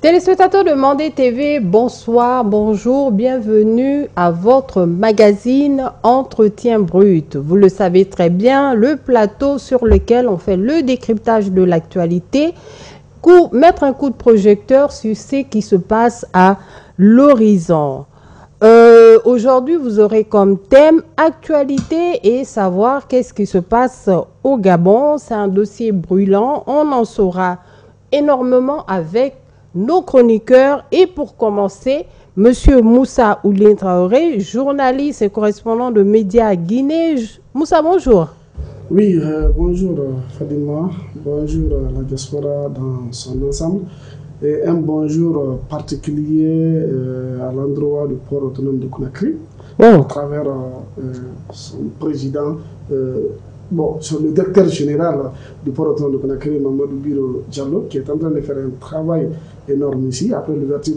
Téléspectateurs de Mandé TV, bonsoir, bonjour, bienvenue à votre magazine Entretien Brut. Vous le savez très bien, le plateau sur lequel on fait le décryptage de l'actualité, mettre un coup de projecteur sur ce qui se passe à l'horizon. Aujourd'hui, vous aurez comme thème actualité et savoir qu'est-ce qui se passe au Gabon. C'est un dossier brûlant, on en saura énormément avec nos chroniqueurs. Et pour commencer, Monsieur Moussa Oulin Traoré, journaliste et correspondant de médias à Guinée. Moussa, bonjour. Oui, bonjour Fadima, bonjour la diaspora dans son ensemble et un bonjour particulier à l'endroit du port autonome de Conakry, à travers son président, sur le directeur général du port autonome de Conakry, Mamadou Biro Diallo, qui est en train de faire un travail énorme ici, après l'ouverture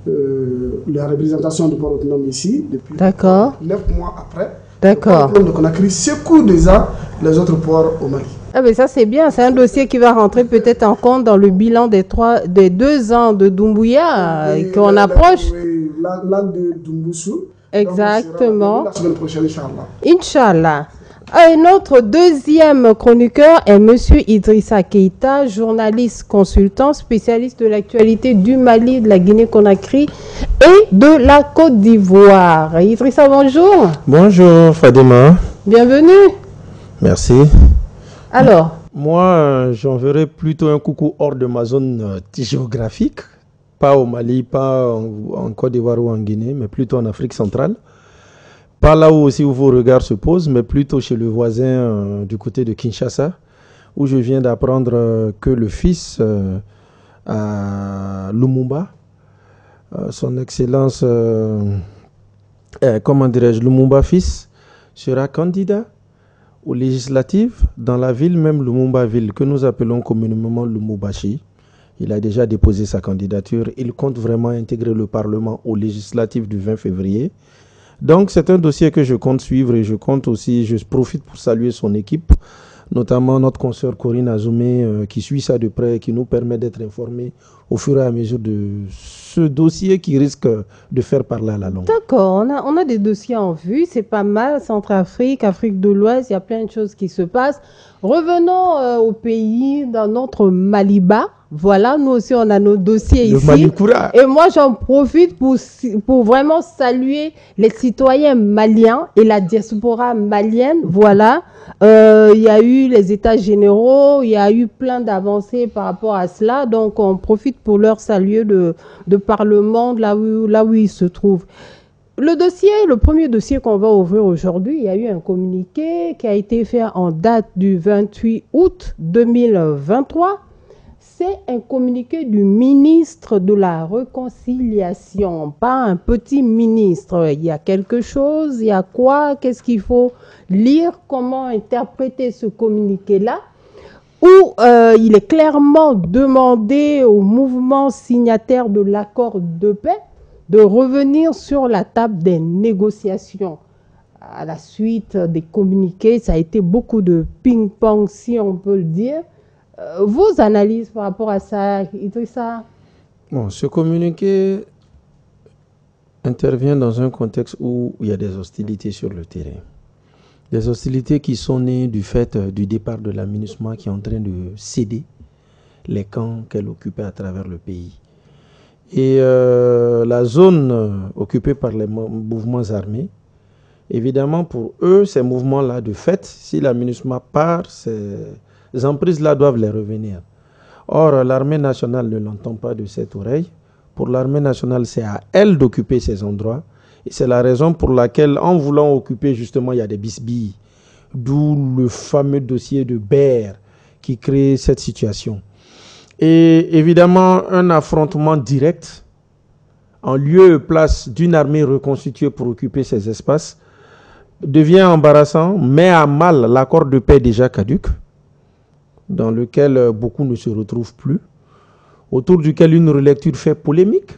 de la représentation du port autonome ici, depuis 9 mois après. D'accord. Le port de Conakry secoue déjà les autres ports au Mali. Ah ben ça c'est bien, c'est un dossier qui va rentrer peut-être en compte dans le bilan des 2 ans de Doumbouya qu'on approche. Oui, l'an de Doumboussou. Exactement. La semaine prochaine, Inch'Allah. Inch'Allah. Et notre deuxième chroniqueur est Monsieur Idrissa Keïta, journaliste consultant, spécialiste de l'actualité du Mali, de la Guinée-Conakry et de la Côte d'Ivoire. Idrissa, bonjour. Bonjour Fadima. Bienvenue. Merci. Alors, moi, j'enverrai plutôt un coucou hors de ma zone géographique, pas au Mali, pas en Côte d'Ivoire ou en Guinée, mais plutôt en Afrique centrale. Pas là où aussi où vos regards se posent, mais plutôt chez le voisin du côté de Kinshasa, où je viens d'apprendre que le fils à Lumumba, son excellence, comment dirais-je, Lumumba fils, sera candidat aux législatives dans la ville, même Lumumba-ville, que nous appelons communément Lumumbashi. Il a déjà déposé sa candidature. Il compte vraiment intégrer le Parlement aux législatives du 20 février. Donc, c'est un dossier que je compte suivre et je profite pour saluer son équipe, notamment notre consoeur Corinne Azoumé qui suit ça de près et qui nous permet d'être informés au fur et à mesure de ce dossier qui risque de faire parler à la langue. D'accord, on a des dossiers en vue, c'est pas mal, Centrafrique, Afrique de l'Ouest, il y a plein de choses qui se passent. Revenons au pays, dans notre Maliba. Voilà, nous aussi on a nos dossiers ici. Malikoura. Et moi j'en profite pour vraiment saluer les citoyens maliens et la diaspora malienne. Voilà, il y a eu les états généraux, il y a eu plein d'avancées par rapport à cela. Donc on profite pour leur saluer de par le monde là où ils se trouvent. Le premier dossier qu'on va ouvrir aujourd'hui, il y a eu un communiqué qui a été fait en date du 28 août 2023. C'est un communiqué du ministre de la Réconciliation, pas un petit ministre. Il y a quelque chose, il y a quoi, qu'est-ce qu'il faut lire, comment interpréter ce communiqué-là, où il est clairement demandé au mouvement signataire de l'accord de paix de revenir sur la table des négociations. À la suite des communiqués, ça a été beaucoup de ping-pong, si on peut le dire. Vos analyses par rapport à ça, Idrissa? Bon, ce communiqué intervient dans un contexte où il y a des hostilités sur le terrain. Des hostilités qui sont nées du fait du départ de la MINUSMA qui est en train de céder les camps qu'elle occupait à travers le pays. Et la zone occupée par les mouvements armés, évidemment pour eux, ces mouvements-là, de fait, si la MINUSMA part, les emprises-là doivent les revenir. Or, l'armée nationale ne l'entend pas de cette oreille. Pour l'armée nationale, c'est à elle d'occuper ces endroits. Et c'est la raison pour laquelle, en voulant occuper, justement, il y a des bisbilles. D'où le fameux dossier de Baer qui crée cette situation. Et évidemment, un affrontement direct en lieu et place d'une armée reconstituée pour occuper ces espaces devient embarrassant, met à mal l'accord de paix déjà caduc, dans lequel beaucoup ne se retrouvent plus, autour duquel une relecture fait polémique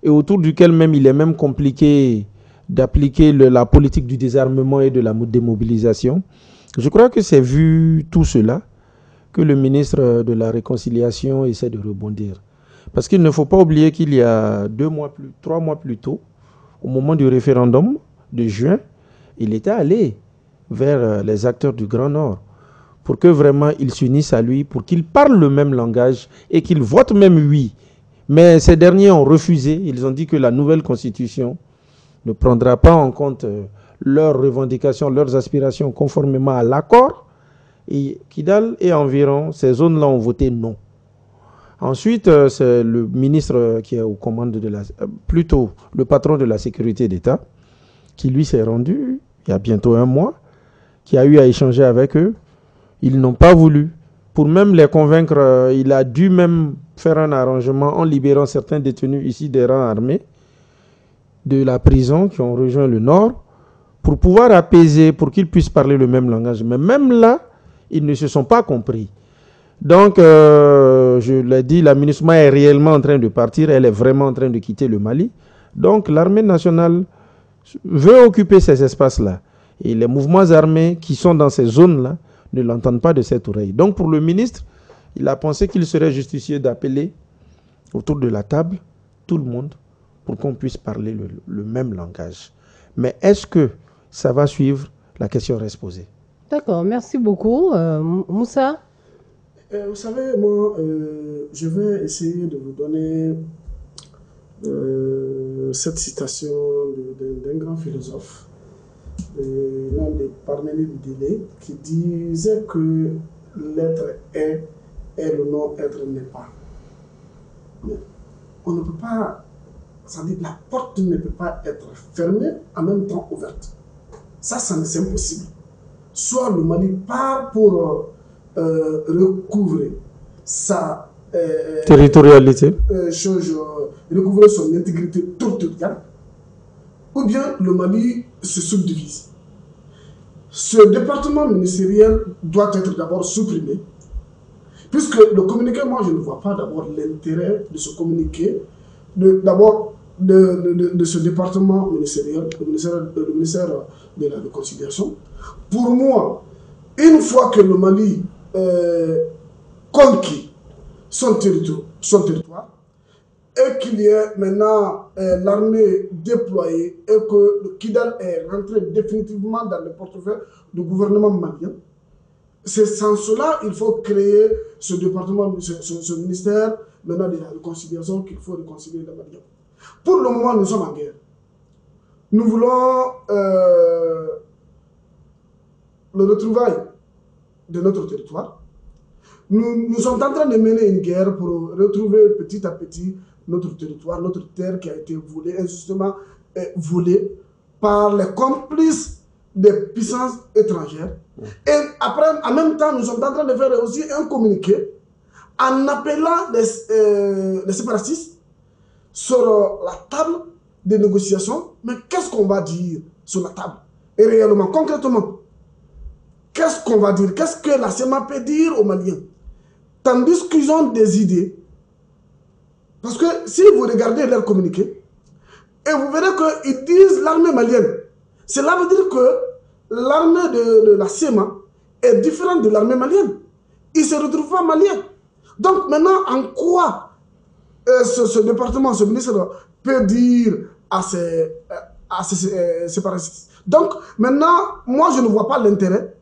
et autour duquel même il est même compliqué d'appliquer la politique du désarmement et de la démobilisation. Je crois que c'est vu tout cela que le ministre de la Réconciliation essaie de rebondir. Parce qu'il ne faut pas oublier qu'il y a 3 mois plus tôt, au moment du référendum de juin, il était allé vers les acteurs du Grand Nord pour que vraiment ils s'unissent à lui, pour qu'ils parlent le même langage et qu'ils votent même oui. Mais ces derniers ont refusé. Ils ont dit que la nouvelle constitution ne prendra pas en compte leurs revendications, leurs aspirations conformément à l'accord. Et Kidal et environ ces zones-là ont voté non. Ensuite, c'est le ministre qui est aux commandes de plutôt le patron de la sécurité d'État, qui lui s'est rendu il y a bientôt 1 mois, qui a eu à échanger avec eux. Ils n'ont pas voulu. Pour même les convaincre, il a dû même faire un arrangement en libérant certains détenus ici des rangs armés de la prison qui ont rejoint le Nord pour pouvoir apaiser, pour qu'ils puissent parler le même langage. Mais même là, ils ne se sont pas compris. Donc, je l'ai dit, la MINUSMA est réellement en train de partir, elle est vraiment en train de quitter le Mali. Donc, l'armée nationale veut occuper ces espaces-là. Et les mouvements armés qui sont dans ces zones-là ne l'entendent pas de cette oreille. Donc, pour le ministre, il a pensé qu'il serait justicieux d'appeler autour de la table tout le monde pour qu'on puisse parler le même langage. Mais est-ce que ça va suivre? La question reste posée. D'accord, merci beaucoup. Moussa? Vous savez, moi, je vais essayer de vous donner cette citation d'un grand philosophe, l'un des Parménides d'Élée, qui disait que l'être est et le non-être n'est pas. Mais on ne peut pas, c'est-à-dire la porte ne peut pas être fermée en même temps ouverte. Ça c'est impossible. Soit le Mali part pour recouvrer sa territorialité, recouvrer son intégrité territoriale, ou bien le Mali se subdivise. Ce département ministériel doit être d'abord supprimé, puisque le communiqué, moi je ne vois pas d'abord l'intérêt de ce communiqué, d'abord de ce département ministériel, le ministère de la réconciliation. Pour moi, une fois que le Mali conquis son territoire, et qu'il y ait maintenant l'armée déployée et que le Kidal est rentré définitivement dans le portefeuille du gouvernement malien, c'est sans cela il faut créer ce département, ce ministère maintenant de la réconciliation, qu'il faut réconcilier les Maliens. Pour le moment, nous sommes en guerre. Nous voulons le retrouvaille de notre territoire. Nous sommes en train de mener une guerre pour retrouver petit à petit notre territoire, notre terre qui a été volée, injustement volée par les complices des puissances étrangères. Et après, en même temps, nous sommes en train de faire aussi un communiqué en appelant les séparatistes sur la table des négociations. Mais qu'est-ce qu'on va dire sur la table? Et réellement, concrètement, qu'est-ce qu'on va dire? Qu'est-ce que la CEMA peut dire aux Maliens? Tandis qu'ils ont des idées. Parce que si vous regardez leur communiqué, et vous verrez qu'ils disent l'armée malienne. Cela veut dire que l'armée de la CEMA est différente de l'armée malienne. Ils ne se retrouvent pas maliens. Donc maintenant, en quoi ce département, ce ministre peut dire à ces séparatistes? Donc maintenant, moi je ne vois pas l'intérêt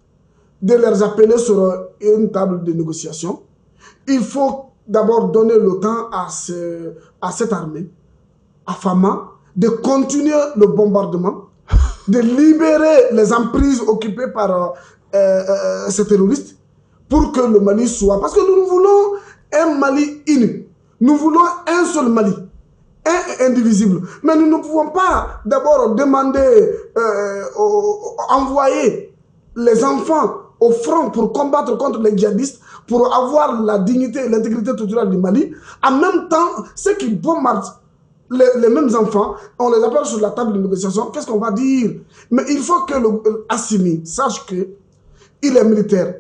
de les appeler sur une table de négociation. Il faut d'abord donner le temps à cette armée, à Fama, de continuer le bombardement, de libérer les emprises occupées par ces terroristes pour que le Mali soit... Parce que nous voulons un Mali uni. Nous voulons un seul Mali, un et indivisible. Mais nous ne pouvons pas d'abord demander, envoyer les enfants au front pour combattre contre les djihadistes, pour avoir la dignité et l'intégrité territoriale du Mali. En même temps, ceux qui bombardent les mêmes enfants, on les appelle sur la table de négociation. Qu'est-ce qu'on va dire? Mais il faut que Assimi sache qu'il est militaire.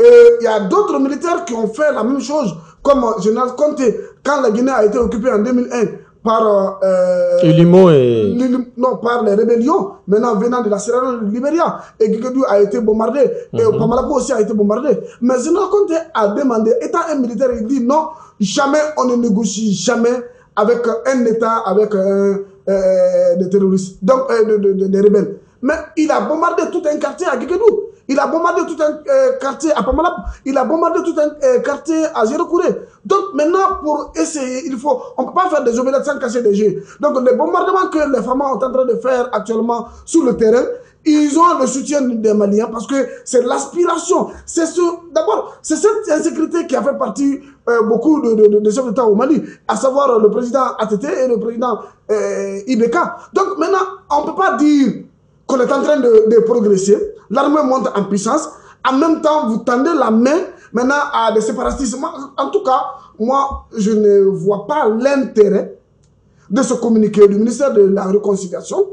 Il y a d'autres militaires qui ont fait la même chose, comme Général Conté, quand la Guinée a été occupée en 2001 par par les rébellions, maintenant venant de la Sierra Leone du Libéria, et Guéguédou a été bombardé, et Pamalapo aussi a été bombardé. Mais Général Conté a demandé, étant un militaire, il dit non, jamais on ne négocie jamais avec un État, avec des terroristes, donc des rebelles. Mais il a bombardé tout un quartier à Guéguédou. Il a bombardé tout un quartier à Pamalap. Il a bombardé tout un quartier à Gérokouré. Donc maintenant, pour essayer, on ne peut pas faire des omelettes sans casser des jeux. Donc les bombardements que les femmes sont en train de faire actuellement sur le terrain, ils ont le soutien des Maliens parce que c'est l'aspiration. D'abord, c'est cette insécurité qui a fait partie beaucoup de chefs d'État au Mali, à savoir le président ATT et le président Ibeka. Donc maintenant, on ne peut pas dire qu'on est en train de progresser. L'armée monte en puissance. En même temps, vous tendez la main maintenant à des séparatistes. En tout cas, moi, je ne vois pas l'intérêt de ce communiqué du ministère de la Réconciliation.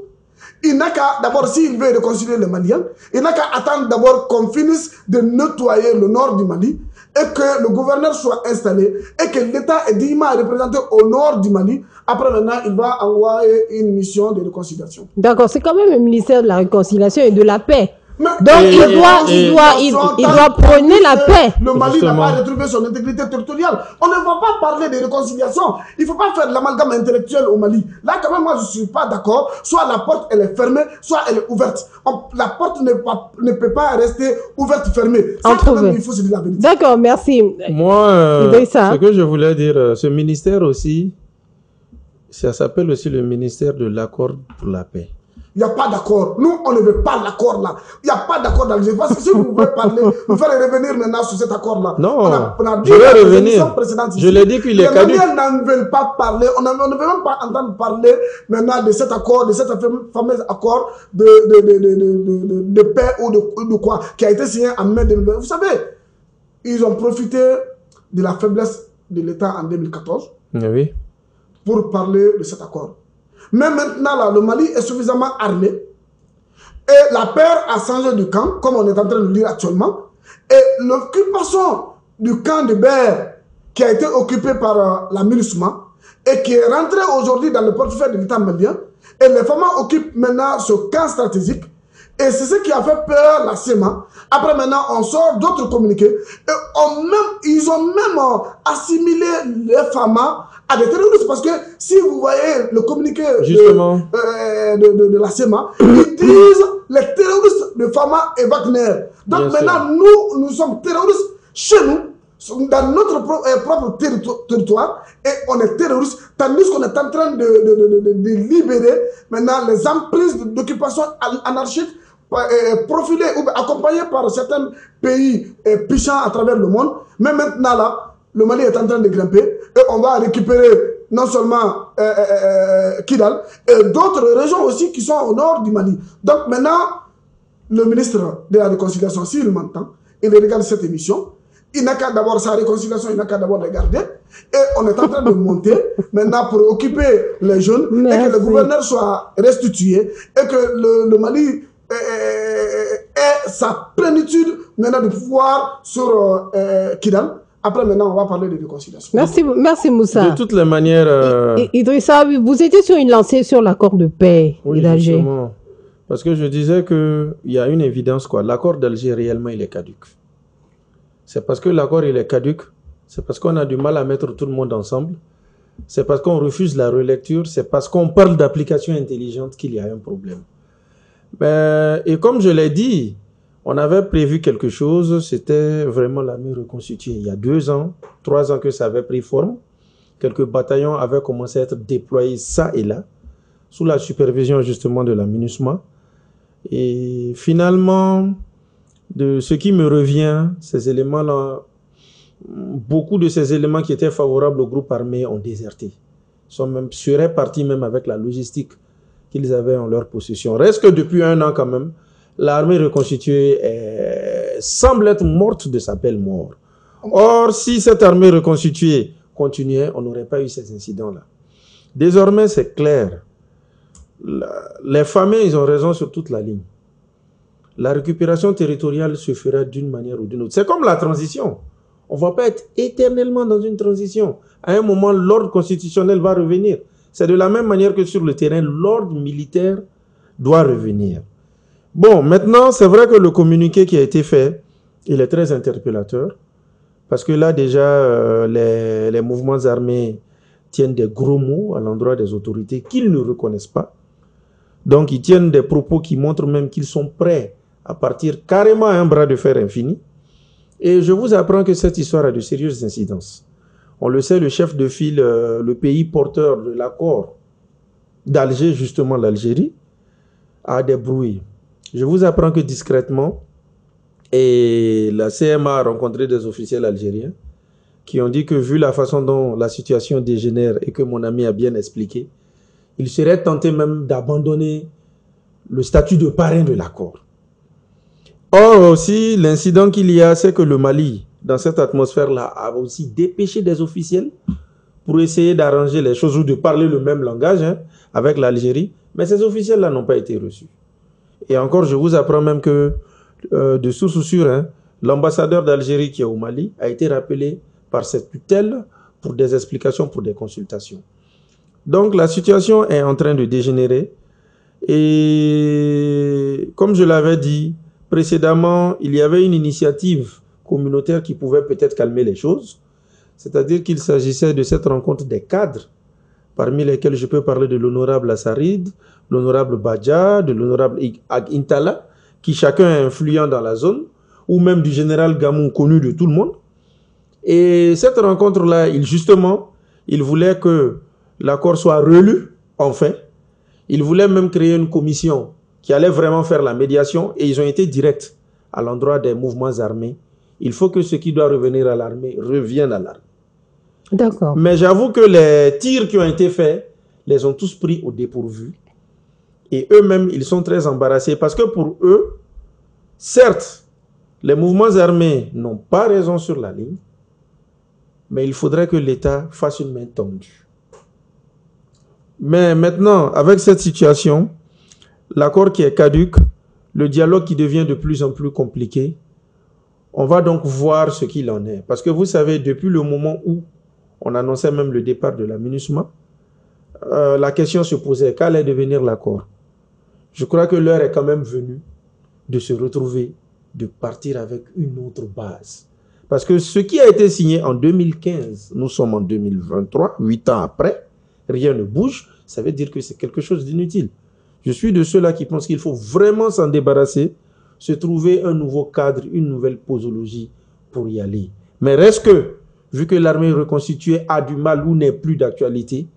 Il n'a qu'à, d'abord, s'il veut réconcilier les Maliens, il n'a qu'à attendre d'abord qu'on finisse de nettoyer le nord du Mali et que le gouverneur soit installé et que l'État est dignement représenté au nord du Mali. Après, maintenant, il va envoyer une mission de réconciliation. D'accord, c'est quand même le ministère de la Réconciliation et de la Paix. Mais donc, il doit prôner la paix. Le Mali n'a pas retrouvé son intégrité territoriale. On ne va pas parler de réconciliation. Il ne faut pas faire de l'amalgame intellectuel au Mali. Là, quand même, moi, je ne suis pas d'accord. Soit la porte, elle est fermée, soit elle est ouverte. La porte ne peut pas rester ouverte, fermée. Ça, quand même, il faut se dire la vérité. D'accord, merci. Moi, ce que je voulais dire, ce ministère aussi, ça s'appelle aussi le ministère de l'accord pour la paix. Il n'y a pas d'accord. Nous, on ne veut pas l'accord là. Il n'y a pas d'accord dans le jeu. Parce que si vous pouvez parler, vous faire revenir maintenant sur cet accord là. Non, je vais revenir. Je l'ai dit qu'il est caduc. Les Maliens n'en veulent pas parler. On ne veut même pas entendre parler maintenant de cet accord, de cet fameux accord de paix ou de quoi, qui a été signé en mai 2020. Vous savez, ils ont profité de la faiblesse de l'État en 2014 oui, pour parler de cet accord. Mais maintenant, là, le Mali est suffisamment armé et la peur a changé de camp, comme on est en train de le dire actuellement. Et l'occupation du camp de Ber, qui a été occupé par la MINUSMA et qui est rentré aujourd'hui dans le portefeuille de l'État malien, et les femmes occupent maintenant ce camp stratégique. Et c'est ce qui a fait peur la CEMA. Après, maintenant, on sort d'autres communiqués. Et ils ont même assimilé les femmes à des terroristes. Nous, parce que si vous voyez le communiqué de la CEMA, ils disent les terroristes de Fama et Wagner. Donc maintenant, nous sommes terroristes chez nous, dans notre propre territoire, et on est terroristes, tandis qu'on est en train de libérer maintenant les emprises d'occupation anarchique profilées ou accompagnées par certains pays puissants à travers le monde. Mais maintenant là, le Mali est en train de grimper et on va récupérer non seulement Kidal, et d'autres régions aussi qui sont au nord du Mali. Donc maintenant, le ministre de la Réconciliation, s'il m'entend, il regarde cette émission, il n'a qu'à d'abord sa réconciliation, il n'a qu'à d'abord regarder. Et on est en train de monter maintenant pour occuper les jeunes. Merci. Et que le gouverneur soit restitué et que le Mali ait sa plénitude maintenant de pouvoir sur Kidal. Après, maintenant, on va parler de réconciliation. Merci Moussa. De toutes les manières... Idrissa, vous étiez sur une lancée sur l'accord de paix d'Alger. Justement. Parce que je disais qu'il y a une évidence, quoi. L'accord d'Alger, réellement, il est caduc. C'est parce que l'accord, il est caduc. C'est parce qu'on a du mal à mettre tout le monde ensemble. C'est parce qu'on refuse la relecture. C'est parce qu'on parle d'application intelligente qu'il y a un problème. Et comme je l'ai dit, on avait prévu quelque chose, c'était vraiment l'armée reconstituée. Il y a 2 ans, 3 ans que ça avait pris forme. Quelques bataillons avaient commencé à être déployés ça et là, sous la supervision justement de la MINUSMA. Et finalement, de ce qui me revient, ces éléments-là, beaucoup de ces éléments qui étaient favorables au groupe armé ont déserté. Seraient partis même avec la logistique qu'ils avaient en leur possession. Reste que depuis 1 an quand même, l'armée reconstituée semble être morte de sa belle mort. Or, si cette armée reconstituée continuait, on n'aurait pas eu ces incidents-là. Désormais, c'est clair. Les familles, ils ont raison sur toute la ligne. La récupération territoriale se fera d'une manière ou d'une autre. C'est comme la transition. On ne va pas être éternellement dans une transition. À un moment, l'ordre constitutionnel va revenir. C'est de la même manière que sur le terrain, l'ordre militaire doit revenir. Bon, maintenant, c'est vrai que le communiqué qui a été fait, il est très interpellateur, parce que là, déjà, les mouvements armés tiennent des gros mots à l'endroit des autorités qu'ils ne reconnaissent pas. Donc, ils tiennent des propos qui montrent même qu'ils sont prêts à partir carrément à un bras de fer infini. Et je vous apprends que cette histoire a de sérieuses incidences. On le sait, le chef de file, le pays porteur de l'accord d'Alger, justement l'Algérie, a des brouilles. Je vous apprends que discrètement, et la CMA a rencontré des officiels algériens qui ont dit que vu la façon dont la situation dégénère et que mon ami a bien expliqué, il serait tenté même d'abandonner le statut de parrain de l'accord. Or aussi, l'incident qu'il y a, c'est que le Mali, dans cette atmosphère-là, a aussi dépêché des officiels pour essayer d'arranger les choses ou de parler le même langage avec l'Algérie, mais ces officiels-là n'ont pas été reçus. Et encore, je vous apprends même que, de source sûre, l'ambassadeur d'Algérie qui est au Mali a été rappelé par cette tutelle pour des explications, pour des consultations. Donc la situation est en train de dégénérer et comme je l'avais dit précédemment, il y avait une initiative communautaire qui pouvait peut-être calmer les choses, c'est-à-dire qu'il s'agissait de cette rencontre des cadres, parmi lesquels je peux parler de l'honorable Assarid, l'honorable Badja, de l'honorable Intala, qui chacun est influent dans la zone, ou même du général Gamou, connu de tout le monde. Et cette rencontre-là, il voulait que l'accord soit relu, enfin. Ils voulaient même créer une commission qui allait vraiment faire la médiation et ils ont été directs à l'endroit des mouvements armés. Il faut que ce qui doit revenir à l'armée revienne à l'armée. D'accord. Mais j'avoue que les tirs qui ont été faits les ont tous pris au dépourvu. Et eux-mêmes, ils sont très embarrassés parce que pour eux, certes, les mouvements armés n'ont pas raison sur la ligne, mais il faudrait que l'État fasse une main tendue. Mais maintenant, avec cette situation, l'accord qui est caduc, le dialogue qui devient de plus en plus compliqué, on va donc voir ce qu'il en est. Parce que vous savez, depuis le moment où on annonçait même le départ de la MINUSMA, la question se posait, qu'allait devenir l'accord? Je crois que l'heure est quand même venue de se retrouver, de partir avec une autre base. Parce que ce qui a été signé en 2015, nous sommes en 2023, 8 ans après, rien ne bouge, ça veut dire que c'est quelque chose d'inutile. Je suis de ceux-là qui pensent qu'il faut vraiment s'en débarrasser, se trouver un nouveau cadre, une nouvelle posologie pour y aller. Mais reste que, vu que l'armée reconstituée a du mal ou n'est plus d'actualité,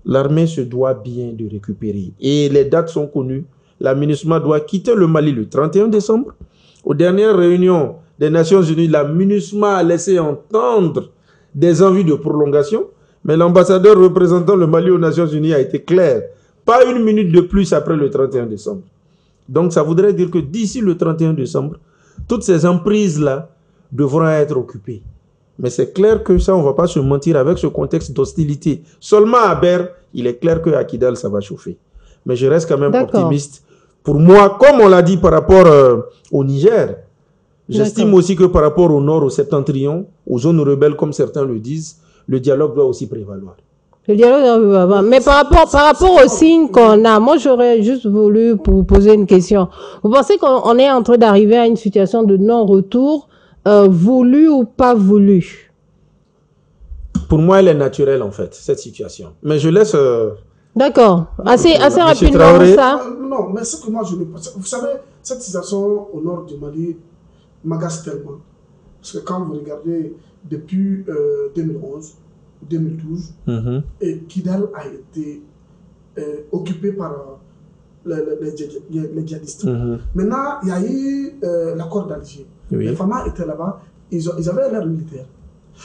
l'armée se doit bien de récupérer. Et les dates sont connues. La MINUSMA doit quitter le Mali le 31 décembre. Aux dernières réunions des Nations Unies, la MINUSMA a laissé entendre des envies de prolongation, mais l'ambassadeur représentant le Mali aux Nations Unies a été clair. Pas une minute de plus après le 31 décembre. Donc ça voudrait dire que d'ici le 31 décembre, toutes ces emprises-là devront être occupées. Mais c'est clair que ça, on ne va pas se mentir avec ce contexte d'hostilité. Seulement à Ber, il est clair qu'à Kidal, ça va chauffer. Mais je reste quand même optimiste. Pour moi, comme on l'a dit par rapport au Niger, j'estime aussi que par rapport au nord, au septentrion, aux zones rebelles, comme certains le disent, le dialogue doit aussi prévaloir. Le dialogue, mais par rapport aux signes qu'on a, moi j'aurais juste voulu vous poser une question. Vous pensez qu'on est en train d'arriver à une situation de non-retour, voulu ou pas voulu? Pour moi, elle est naturelle en fait, cette situation. Mais je laisse... D'accord. Assez rapidement ça. Non, mais ce que moi je ne pense... Vous savez, cette situation au nord du Mali m'agace tellement. Parce que quand vous regardez depuis 2011, 2012, et Kidal a été occupé par les djihadistes. Maintenant, il y a eu l'accord d'Alger. Les FAMA étaient là-bas, ils avaient l'air militaire.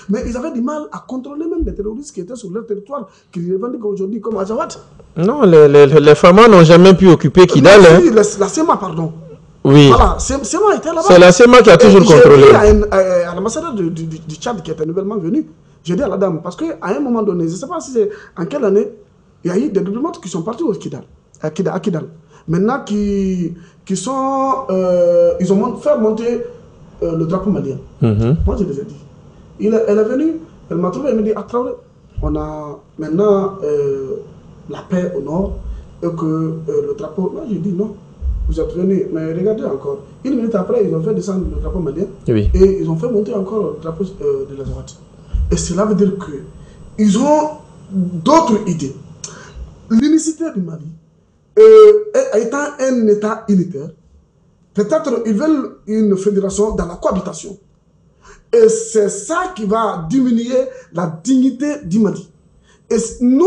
Mais ils avaient du mal à contrôler même les terroristes qui étaient sur leur territoire, qui revendiquent aujourd'hui comme Azawad. Non, les FAMA n'ont jamais pu occuper Kidal. La CEMA, pardon. Oui. Voilà, CEMA était là-bas. C'est la CEMA qui a toujours contrôlé. J'ai dit à l'ambassadeur du Tchad qui était nouvellement venu, j'ai dit à la dame, parce qu'à un moment donné, je ne sais pas si c'est en quelle année, il y a eu des diplomates qui sont partis au Kidal, à Kidal. Maintenant, ils ont fait monter le drapeau malien. Moi, je les ai dit. Elle est venue, elle m'a trouvé, elle m'a dit, Traoré, on a maintenant la paix au nord et que le drapeau. Là, j'ai dit non, vous êtes venus, mais regardez encore. Une minute après, ils ont fait descendre le drapeau malien et ils ont fait monter encore le drapeau de l'Azawad. Et cela veut dire qu'ils ont d'autres idées. L'unicité du Mali, étant un État unitaire, peut-être ils veulent une fédération dans la cohabitation. Et c'est ça qui va diminuer la dignité du Mali. Et nous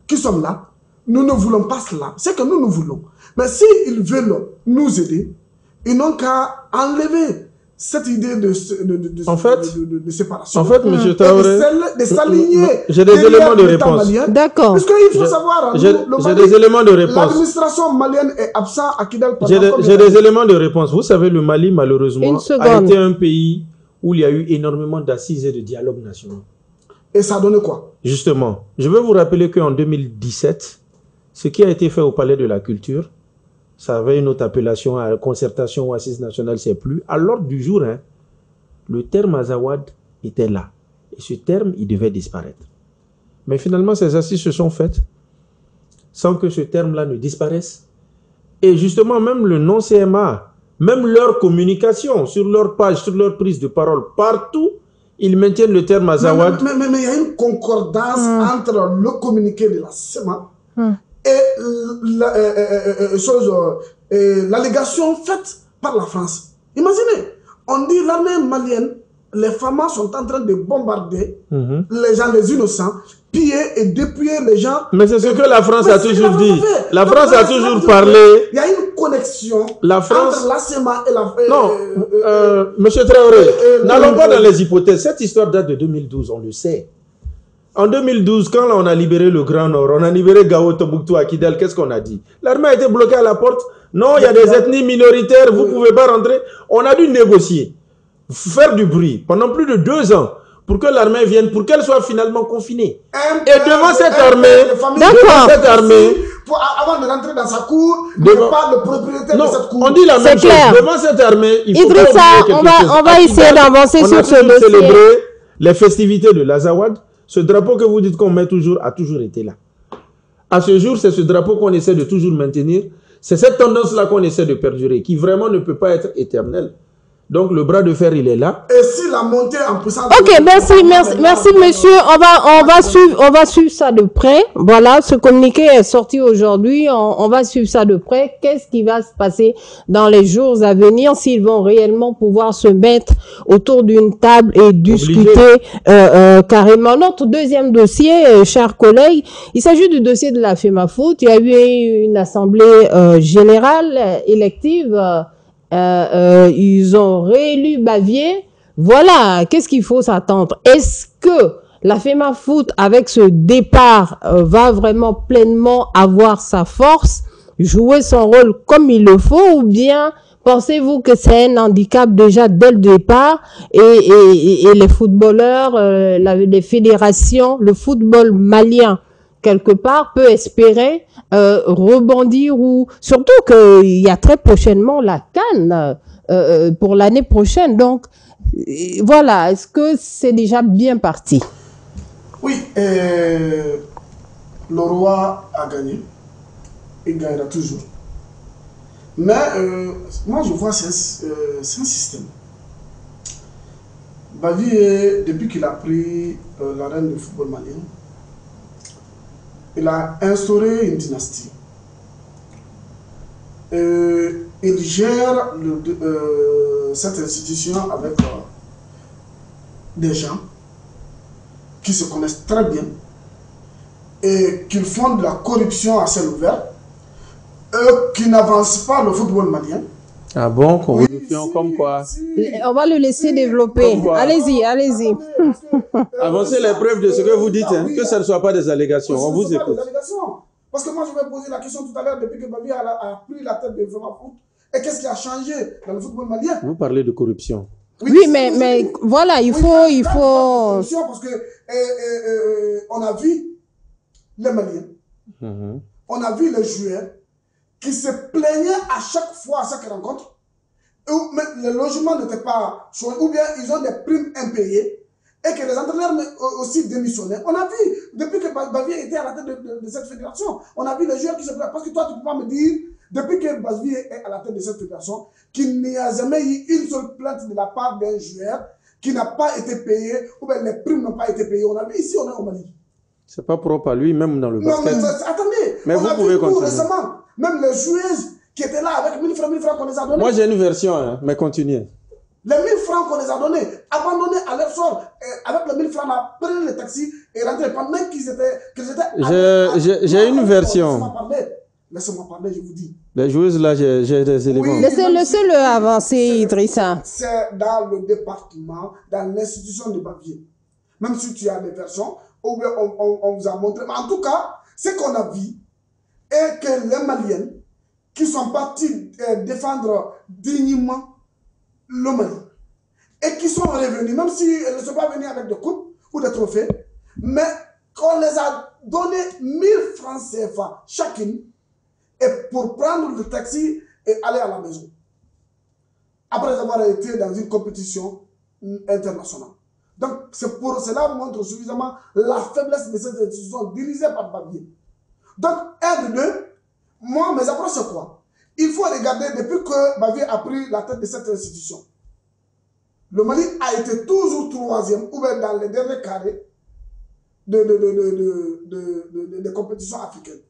qui sommes là, nous ne voulons pas cela. C'est que nous voulons. Mais s'ils veulent nous aider, ils n'ont qu'à enlever cette idée de séparation. En fait, M. Traoré, de s'aligner. J'ai des éléments de réponse. D'accord. Parce qu'il faut savoir, j'ai des éléments de réponse. L'administration malienne est absente à Kidal. J'ai des éléments de réponse. Vous savez, le Mali, malheureusement, a été un pays où il y a eu énormément d'assises et de dialogues nationaux. Et ça a donné quoi? Justement, je veux vous rappeler qu'en 2017, ce qui a été fait au Palais de la Culture, ça avait une autre appellation, à concertation ou assise nationale, c'est plus. À l'ordre du jour, hein, le terme Azawad était là. Et ce terme, il devait disparaître. Mais finalement, ces assises se sont faites sans que ce terme-là ne disparaisse. Et justement, même le non-CMA, même leur communication, sur leur page, sur leur prise de parole, partout, ils maintiennent le terme Azawad. Mais il y a une concordance entre le communiqué de la CEMA et l'allégation faite par la France. Imaginez, on dit l'armée malienne, les FAMA sont en train de bombarder les gens, les innocents, piller et dépouiller les gens. Mais c'est ce que la France a toujours dit. La France a toujours parlé. Il y a une connexion entre la CEMA et la... Non, monsieur Traoré, n'allons pas dans les hypothèses. Cette histoire date de 2012, on le sait. En 2012, quand on a libéré le Grand Nord, on a libéré Gao, Tombouctou, Kidal, qu'est-ce qu'on a dit? L'armée a été bloquée à la porte. Non, il y a des ethnies minoritaires, vous ne pouvez pas rentrer. On a dû négocier, faire du bruit pendant plus de 2 ans pour que l'armée vienne, pour qu'elle soit finalement confinée. Et devant cette armée, avant de rentrer dans sa cour, il n'y a pas de propriétaire de cette cour. On dit la même chose. Devant cette armée, il faut Idrissa, on va essayer d'avancer sur ce dossier. Célébrer les festivités de l'Azawad. Ce drapeau que vous dites qu'on met toujours a toujours été là. À ce jour, c'est ce drapeau qu'on essaie de toujours maintenir. C'est cette tendance-là qu'on essaie de perdurer, qui vraiment ne peut pas être éternelle. Donc le bras de fer, il est là. Et si la montée en puissance... Ok, merci monsieur. On va suivre ça de près. Voilà, ce communiqué est sorti aujourd'hui. On va suivre ça de près. Qu'est-ce qui va se passer dans les jours à venir, s'ils vont réellement pouvoir se mettre autour d'une table et discuter carrément. Notre deuxième dossier, chers collègues, il s'agit du dossier de la FEMAFOOT. Il y a eu une assemblée générale élective. Ils ont réélu Bavier. Voilà, qu'est-ce qu'il faut s'attendre? Est-ce que la FEMAFOOT, avec ce départ, va vraiment pleinement avoir sa force, jouer son rôle comme il le faut, ou bien pensez-vous que c'est un handicap déjà dès le départ et les footballeurs, les fédérations, le football malien quelque part peut espérer rebondir, ou surtout qu'il y a très prochainement la CAN pour l'année prochaine. Donc voilà, est-ce que c'est déjà bien parti? Oui, le roi a gagné, il gagnera toujours. Mais moi je vois c'est un système. Bavier, depuis qu'il a pris la reine du football malien, il a instauré une dynastie. Il gère cette institution avec des gens qui se connaissent très bien et qui font de la corruption à ciel ouvert, qui n'avancent pas le football malien. Ah bon, corruption comme quoi? On va le laisser développer. Allez-y. Avancez les preuves de ce que vous dites, que ce ne soit pas des allégations. On vous écoute. Parce que moi, je vais poser la question tout à l'heure, depuis que Bavier a pris la tête de FEMAFOOT. Et qu'est-ce qui a changé dans le football malien? Vous parlez de corruption. Oui, mais voilà, il faut... Parce que on a vu les Maliens, on a vu les joueurs qui se plaignaient à chaque fois à chaque rencontre, mais le logement n'était pas choisi, ou bien ils ont des primes impayées, et que les entraîneurs aussi démissionnaient. On a vu, depuis que Bavier était à la tête de cette fédération, on a vu les joueurs qui se plaignent. Parce que toi, tu ne peux pas me dire, depuis que Bavier est à la tête de cette fédération, qu'il n'y a jamais eu une seule plainte de la part d'un joueur qui n'a pas été payé, ou bien les primes n'ont pas été payées. On a vu ici, on est au Mali. C'est pas propre à lui, même dans le basket. Non, mais attendez, mais on vous a pouvez vu tout continuer. récemment, même les joueuses qui étaient là avec 1000 francs qu'on les a donnés. Moi, j'ai une version, hein, mais continuez. Les 1000 francs qu'on les a donnés, abandonnés à leur sort, avec les 1000 francs, on a pris le taxi et rentré pendant qu'ils étaient. J'ai une version. Laissez-moi parler, je vous dis. Les joueuses, là, j'ai des éléments. Oui, Laissez-le avancer, Idrissa. C'est dans le département, dans l'institution de Bavier. Même si tu as des versions, ou bien on vous a montré. Mais en tout cas, ce qu'on a vu est que les Maliens qui sont partis défendre dignement le Mali et qui sont revenus, même s'ils ne sont pas venus avec des coupes ou des trophées, mais qu'on les a donné 1000 francs CFA chacune et pour prendre le taxi et aller à la maison. Après avoir été dans une compétition internationale. Donc, cela montre suffisamment la faiblesse de cette institution dirigée par Bavier. Donc, un de deux, moi, mes approches, c'est quoi? Il faut regarder depuis que Bavier a pris la tête de cette institution. Le Mali a été toujours troisième, ou bien dans les derniers carrés de compétitions africaines.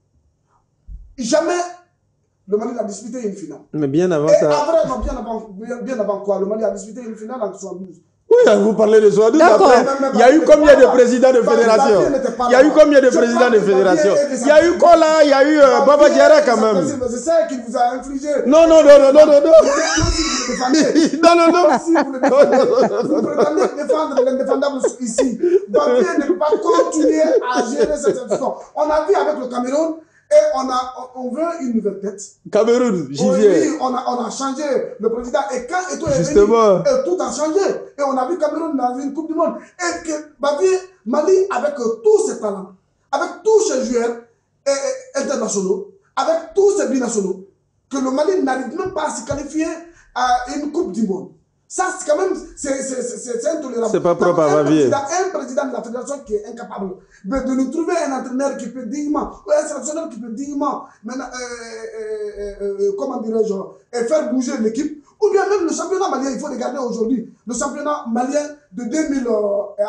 Jamais le Mali n'a disputé une finale. Mais bien avant Et ça. après, non, bien avant quoi? Le Mali a disputé une finale en 72. Oui, vous parlez de 72. Après, il y a eu combien de présidents de fédération? Il y a eu combien de présidents de fédération? Il y a eu Kola, il y a eu Baba Diarra quand même. C'est ça qui vous a infligé. Non. Non. Non. Vous prétendez défendre l'indéfendable ici. Bavier ne peut pas continuer à gérer cette institution. On a vu avec le Cameroun. Et on veut une nouvelle tête. Cameroun, j'y viens. Oui, on a changé le président. Et quand Eto'o est justement venu, tout a changé. Et on a vu Cameroun dans une Coupe du Monde. Et que Bavier, Mali, avec tous ses talents, avec tous ses joueurs internationaux, avec tous ses binationaux, que le Mali n'arrive même pas à se qualifier à une Coupe du Monde. Ça, c'est quand même, c'est intolérable. C'est pas propre à Bavier. Un président de la fédération qui est incapable de nous trouver un entraîneur qui peut dignement, ou un sélectionneur qui peut dignement, comment dirais-je, faire bouger l'équipe. Ou bien même le championnat malien, il faut regarder aujourd'hui, le championnat malien de 2000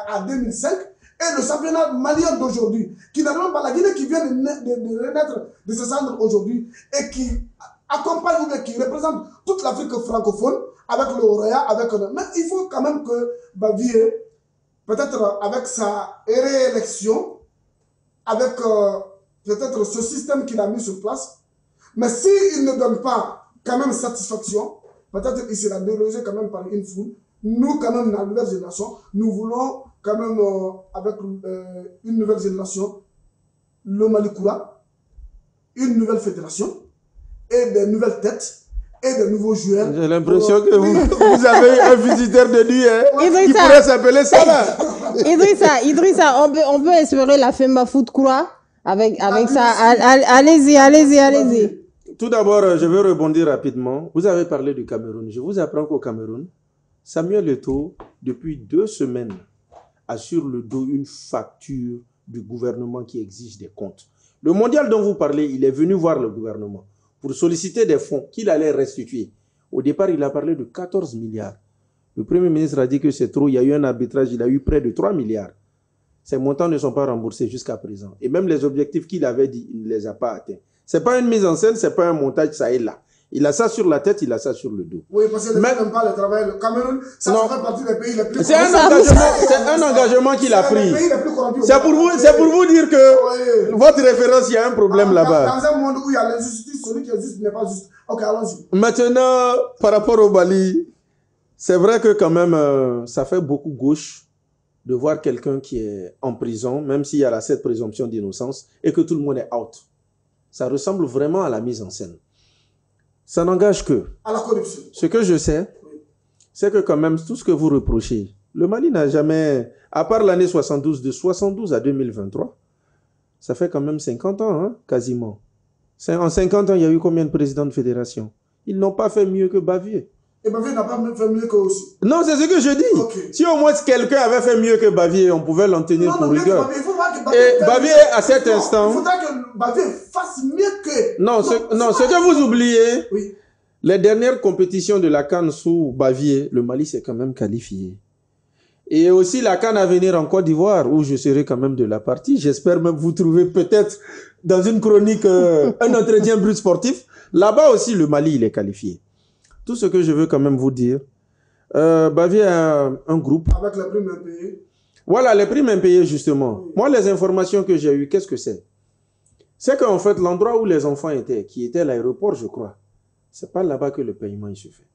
à 2005 et le championnat malien d'aujourd'hui, qui n'a même pas la Guinée qui vient de renaître de ses cendres aujourd'hui et qui accompagne ou bien qui représente toute l'Afrique francophone avec le Roya, mais il faut quand même que Bavier, peut-être avec sa réélection, avec peut-être ce système qu'il a mis sur place, mais s'il ne donne pas quand même satisfaction, peut-être il sera délogé quand même par une foule. Nous, quand même, dans la nouvelle génération, nous voulons quand même, avec une nouvelle génération, le Mali Koura, une nouvelle fédération et des nouvelles têtes et de nouveaux joueurs. J'ai l'impression que vous avez un visiteur de nuit qui pourrait s'appeler ça là. Idrissa, on peut espérer la FEMBA Foot Koura avec ça. Allez-y. Tout d'abord, je veux rebondir rapidement. Vous avez parlé du Cameroun. Je vous apprends qu'au Cameroun, Samuel Eto'o, depuis 2 semaines, a sur le dos une facture du gouvernement qui exige des comptes. Le mondial dont vous parlez, il est venu voir le gouvernement pour solliciter des fonds qu'il allait restituer. Au départ, il a parlé de 14 milliards. Le Premier ministre a dit que c'est trop. Il y a eu un arbitrage, il a eu près de 3 milliards. Ces montants ne sont pas remboursés jusqu'à présent. Et même les objectifs qu'il avait dit, il ne les a pas atteints. Ce n'est pas une mise en scène, ce n'est pas un montage, ça est là. Il a ça sur la tête, il a ça sur le dos. Oui, parce que les gens n'aiment pas le travail. Le Cameroun, ça fait partie des pays les plus corrompus. C'est un engagement qu'il a pris. C'est pour vous dire que votre référence, il y a un problème là-bas. Dans un monde où il y a l'injustice, celui qui est juste n'est pas juste. Ok, allons-y. Maintenant, par rapport au Mali, c'est vrai que quand même, ça fait beaucoup gauche de voir quelqu'un qui est en prison, même s'il y a cette présomption d'innocence, et que tout le monde est out. Ça ressemble vraiment à la mise en scène. Ça n'engage que... à la corruption. Ce que je sais, c'est que quand même, tout ce que vous reprochez, le Mali n'a jamais, à part l'année 72, de 72 à 2023, ça fait quand même 50 ans, hein, quasiment. En 50 ans, il y a eu combien de présidents de fédération? Ils n'ont pas fait mieux que Bavier. Et Bavier n'a pas fait mieux qu'eux aussi. Non, c'est ce que je dis. Okay. Si au moins quelqu'un avait fait mieux que Bavier, on pouvait l'en tenir pour rigueur. Et Bavier, à cet instant... Il faudra que Bavier fasse mieux que... Non, ce que vous oubliez, oui. Les dernières compétitions de la CAN sous Bavier, le Mali s'est quand même qualifié. Et aussi la CAN à venir en Côte d'Ivoire, où je serai quand même de la partie. J'espère même vous trouver peut-être dans une chronique, un entretien brut sportif. Là-bas aussi, le Mali, il est qualifié. Tout ce que je veux quand même vous dire, Bavier a un groupe. Avec les primes impayées. Voilà, les primes impayées, justement. Oui. Moi, les informations que j'ai eues, qu'est-ce que c'est? C'est qu'en fait, l'endroit où les enfants étaient, qui était l'aéroport, je crois, c'est pas là-bas que le paiement, il se fait.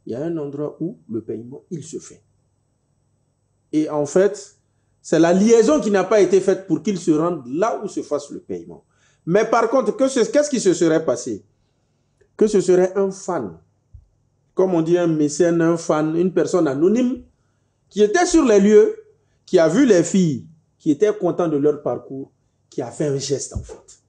Il y a un endroit où le paiement, il se fait. Et en fait, c'est la liaison qui n'a pas été faite pour qu'ils se rendent là où se fasse le paiement. Mais par contre, qu'est-ce qui se serait passé? Que ce serait un fan, comme on dit un mécène, un fan, une personne anonyme, qui était sur les lieux, qui a vu les filles, qui étaient contents de leur parcours, qui a fait un geste en fait.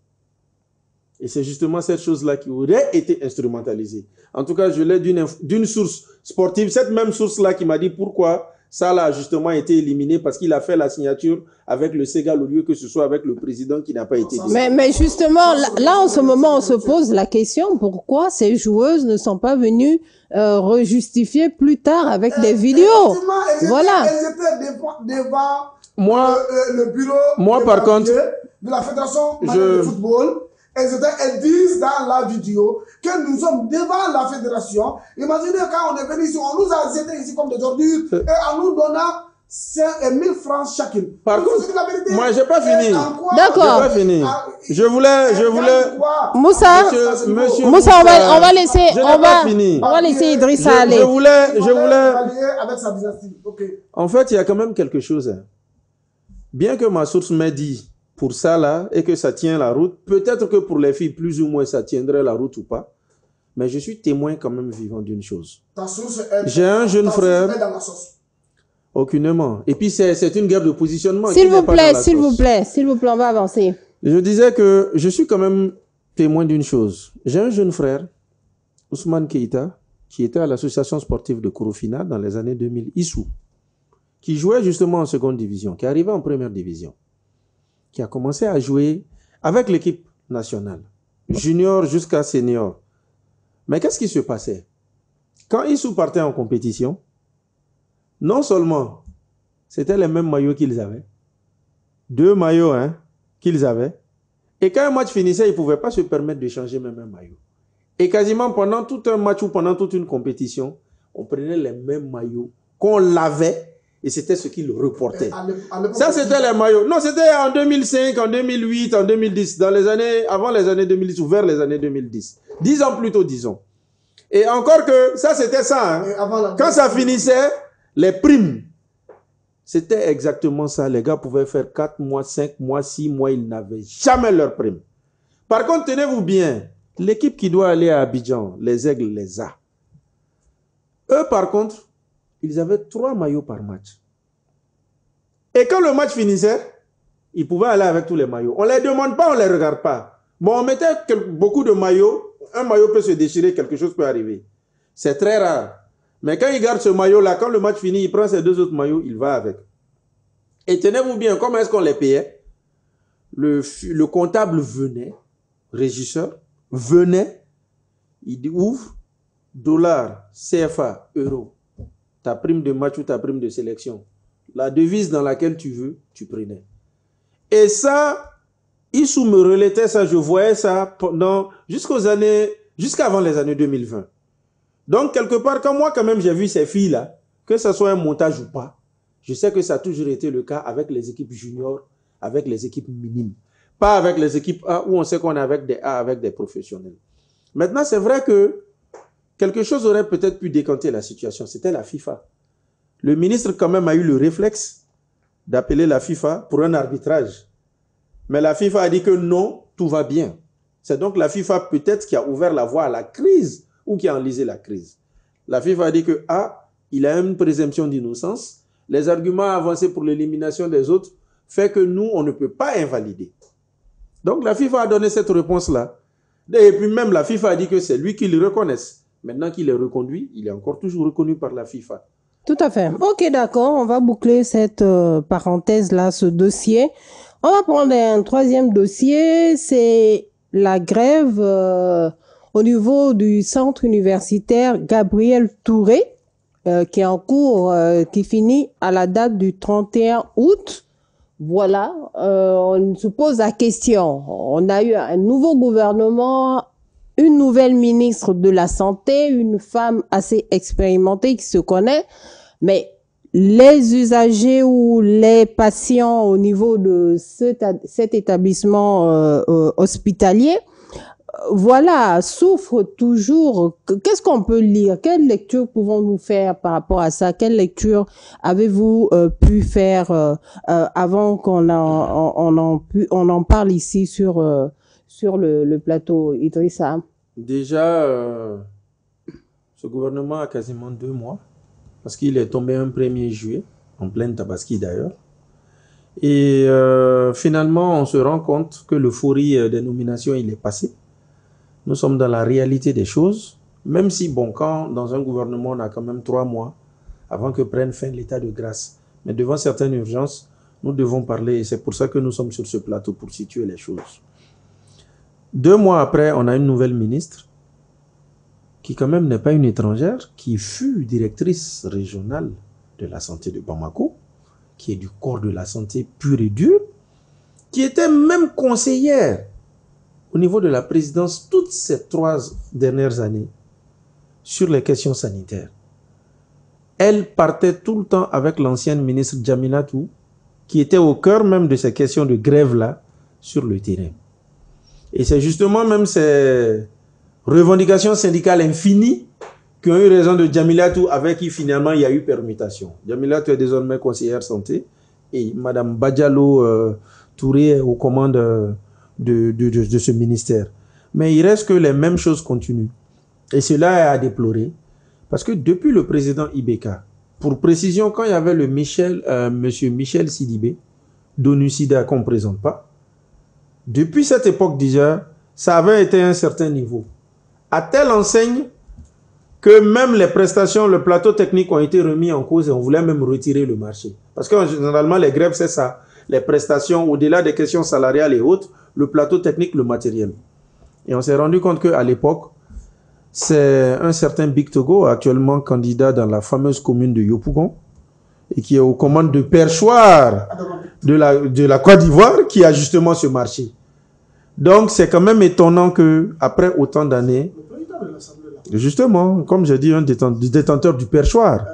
Et c'est justement cette chose-là qui aurait été instrumentalisée. En tout cas, je l'ai d'une source sportive, cette même source-là qui m'a dit pourquoi ça a justement été éliminé, parce qu'il a fait la signature avec le Ségal au lieu que ce soit avec le président qui n'a pas été désigné. Mais justement, là en ce moment, on se pose la question, pourquoi ces joueuses ne sont pas venues rejustifier plus tard avec des vidéos? Voilà. Elles étaient devant le bureau par contre, de la Fédération malienne de football. Elles disent dans la vidéo que nous sommes devant la fédération. Imaginez quand on est venu ici, on nous a jetés ici comme des ordures et en nous donnant 1000 francs chacune. Par contre, moi j'ai pas fini. D'accord. J'ai pas fini. Je voulais. Moussa, Moussa, on va laisser, on va laisser Idrissa aller. Je voulais. Avec sa dynastie. Okay. En fait, il y a quand même quelque chose. Hein. Bien que ma source m'ait dit pour ça là, et que ça tient la route, peut-être que pour les filles, plus ou moins, ça tiendrait la route ou pas. Mais je suis témoin quand même vivant d'une chose. J'ai un jeune frère. Aucunement. Et puis c'est une guerre de positionnement. S'il vous plaît, on va avancer. Je disais que je suis quand même témoin d'une chose. J'ai un jeune frère, Ousmane Keïta, qui était à l'association sportive de Korofina dans les années 2000, Issou, qui jouait justement en seconde division, qui arrivait en première division, qui a commencé à jouer avec l'équipe nationale, junior jusqu'à senior. Mais qu'est-ce qui se passait? Quand Issou partait en compétition, non seulement c'était les mêmes maillots qu'ils avaient, 2 maillots qu'ils avaient, et quand un match finissait, ils ne pouvaient pas se permettre de changer même un maillot. Et quasiment pendant tout un match ou pendant toute une compétition, on prenait les mêmes maillots qu'on lavait, et c'était ce qu'ils reportaient. Ça, c'était les maillots. Non, c'était en 2005, en 2008, en 2010, avant les années 2010 ou vers les années 2010. 10 ans plus tôt, disons. Et encore que ça, c'était ça. Quand ça finissait, les primes, c'était exactement ça. Les gars pouvaient faire 4 mois, 5 mois, 6 mois, ils n'avaient jamais leur prime. Par contre, tenez-vous bien, l'équipe qui doit aller à Abidjan, les Aigles les a. Eux, par contre, ils avaient 3 maillots par match. Et quand le match finissait, ils pouvaient aller avec tous les maillots. On ne les demande pas, on ne les regarde pas. Bon, on mettait beaucoup de maillots. Un maillot peut se déchirer, quelque chose peut arriver. C'est très rare. Mais quand il garde ce maillot-là, quand le match finit, il prend ses 2 autres maillots, il va avec. Et tenez-vous bien, comment est-ce qu'on les payait? Le comptable venait, régisseur, venait, il dit ouvre, dollars, CFA, euros. Ta prime de match ou ta prime de sélection. La devise dans laquelle tu veux, tu prenais. Et ça, Issou me relatait ça, je voyais ça jusqu'avant les années 2020. Donc, quelque part, quand moi, quand même, j'ai vu ces filles-là, que ce soit un montage ou pas, je sais que ça a toujours été le cas avec les équipes juniors, avec les équipes minimes. Pas avec les équipes A, où on sait qu'on est avec des A, avec des professionnels. Maintenant, c'est vrai que quelque chose aurait peut-être pu décanter la situation. C'était la FIFA. Le ministre, quand même, a eu le réflexe d'appeler la FIFA pour un arbitrage. Mais la FIFA a dit que non, tout va bien. C'est donc la FIFA peut-être qui a ouvert la voie à la crise ou qui a enlisé la crise. La FIFA a dit que il a une présomption d'innocence. Les arguments avancés pour l'élimination des autres fait que nous, on ne peut pas invalider. Donc la FIFA a donné cette réponse-là. Et puis même la FIFA a dit que c'est lui qui le reconnaisse. Maintenant qu'il est reconduit, il est encore toujours reconnu par la FIFA. Tout à fait. Ok, d'accord. On va boucler cette parenthèse-là, ce dossier. On va prendre un troisième dossier. C'est la grève au niveau du centre universitaire Gabriel Touré, qui est en cours, qui finit à la date du 31 août. Voilà. On se pose la question. On a eu un nouveau gouvernement, une nouvelle ministre de la Santé, une femme assez expérimentée qui se connaît, mais les usagers ou les patients au niveau de cet établissement hospitalier, voilà, souffrent toujours. Qu'est-ce qu'on peut lire? Quelle lecture pouvons-nous faire par rapport à ça? Quelle lecture avez-vous pu faire avant qu'on en parle ici sur le plateau, Idrissa? Déjà, ce gouvernement a quasiment 2 mois, parce qu'il est tombé un 1er juillet, en pleine Tabaski d'ailleurs. Et finalement, on se rend compte que l'euphorie des nominations, il est passé. Nous sommes dans la réalité des choses, même si, bon, quand dans un gouvernement, on a quand même 3 mois avant que prenne fin l'état de grâce. Mais devant certaines urgences, nous devons parler, et c'est pour ça que nous sommes sur ce plateau, pour situer les choses. 2 mois après, on a une nouvelle ministre qui quand même n'est pas une étrangère, qui fut directrice régionale de la santé de Bamako, qui est du corps de la santé pur et dur, qui était même conseillère au niveau de la présidence toutes ces 3 dernières années sur les questions sanitaires. Elle partait tout le temps avec l'ancienne ministre Djamilatou, qui était au cœur même de ces questions de grève-là sur le terrain. Et c'est justement même ces revendications syndicales infinies qui ont eu raison de Djamilatou, avec qui finalement il y a eu permutation. Djamilatou est désormais conseillère santé et Mme Badjalo Touré est aux commandes de ce ministère. Mais il reste que les mêmes choses continuent. Et cela est à déplorer parce que depuis le président Ibeka, pour précision, quand il y avait le monsieur Michel Sidibé, d'ONU-SIDA qu'on ne présente pas, depuis cette époque déjà, ça avait été à un certain niveau. À telle enseigne que même les prestations, le plateau technique ont été remis en cause et on voulait même retirer le marché. Parce que généralement, les grèves, c'est ça. Les prestations, au-delà des questions salariales et autres, le plateau technique, le matériel. Et on s'est rendu compte qu'à l'époque, c'est un certain Big Togo, actuellement candidat dans la fameuse commune de Yopougon, et qui est aux commandes de Perchoir de la Côte d'Ivoire, qui a justement ce marché. Donc, c'est quand même étonnant qu'après autant d'années, justement, comme j'ai dit, un détenteur du Perchoir.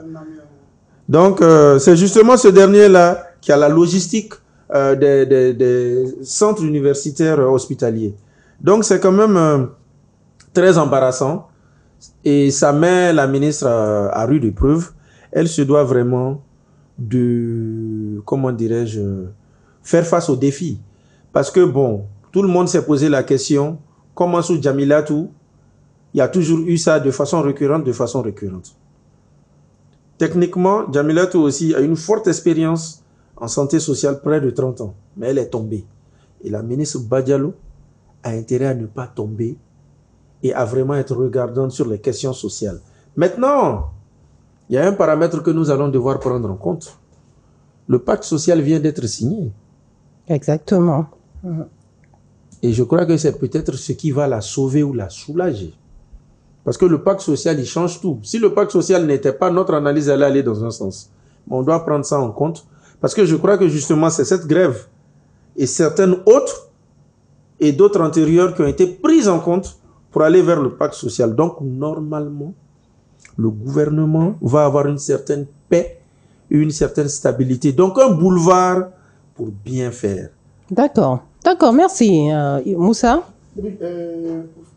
Donc, c'est justement ce dernier-là qui a la logistique des centres universitaires hospitaliers. Donc, c'est quand même très embarrassant et ça met la ministre à rude épreuve. Elle se doit vraiment de, comment dirais-je, faire face aux défis. Parce que, bon, tout le monde s'est posé la question, comment sous Djamilatou, il y a toujours eu ça de façon récurrente. Techniquement, Djamilatou aussi a une forte expérience en santé sociale, près de 30 ans. Mais elle est tombée. Et la ministre Badjalo a intérêt à ne pas tomber et à vraiment être regardante sur les questions sociales. Maintenant, il y a un paramètre que nous allons devoir prendre en compte. Le pacte social vient d'être signé. Exactement. Et je crois que c'est peut-être ce qui va la sauver ou la soulager. Parce que le pacte social, il change tout. Si le pacte social n'était pas, notre analyse allait aller dans un sens. Mais on doit prendre ça en compte. Parce que je crois que justement, c'est cette grève et certaines autres et d'autres antérieures qui ont été prises en compte pour aller vers le pacte social. Donc, normalement, le gouvernement va avoir une certaine paix et une certaine stabilité. Donc, un boulevard pour bien faire. D'accord. D'accord, merci. Moussa? Oui,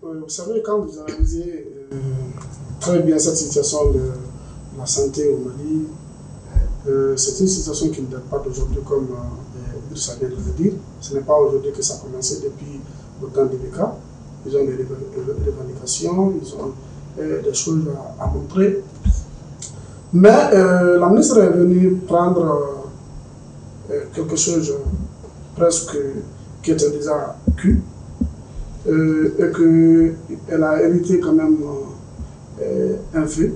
vous savez, quand vous analysez très bien cette situation de la santé au Mali, c'est une situation qui ne date pas d'aujourd'hui, comme Idrissa vient de le dire. Ce n'est pas aujourd'hui que ça a commencé, depuis le temps d'Ibeka. Ils ont des revendications, ils ont des choses à montrer. Mais la ministre est venue prendre quelque chose presque qui était déjà cuit, et qu'elle a hérité quand même un feu.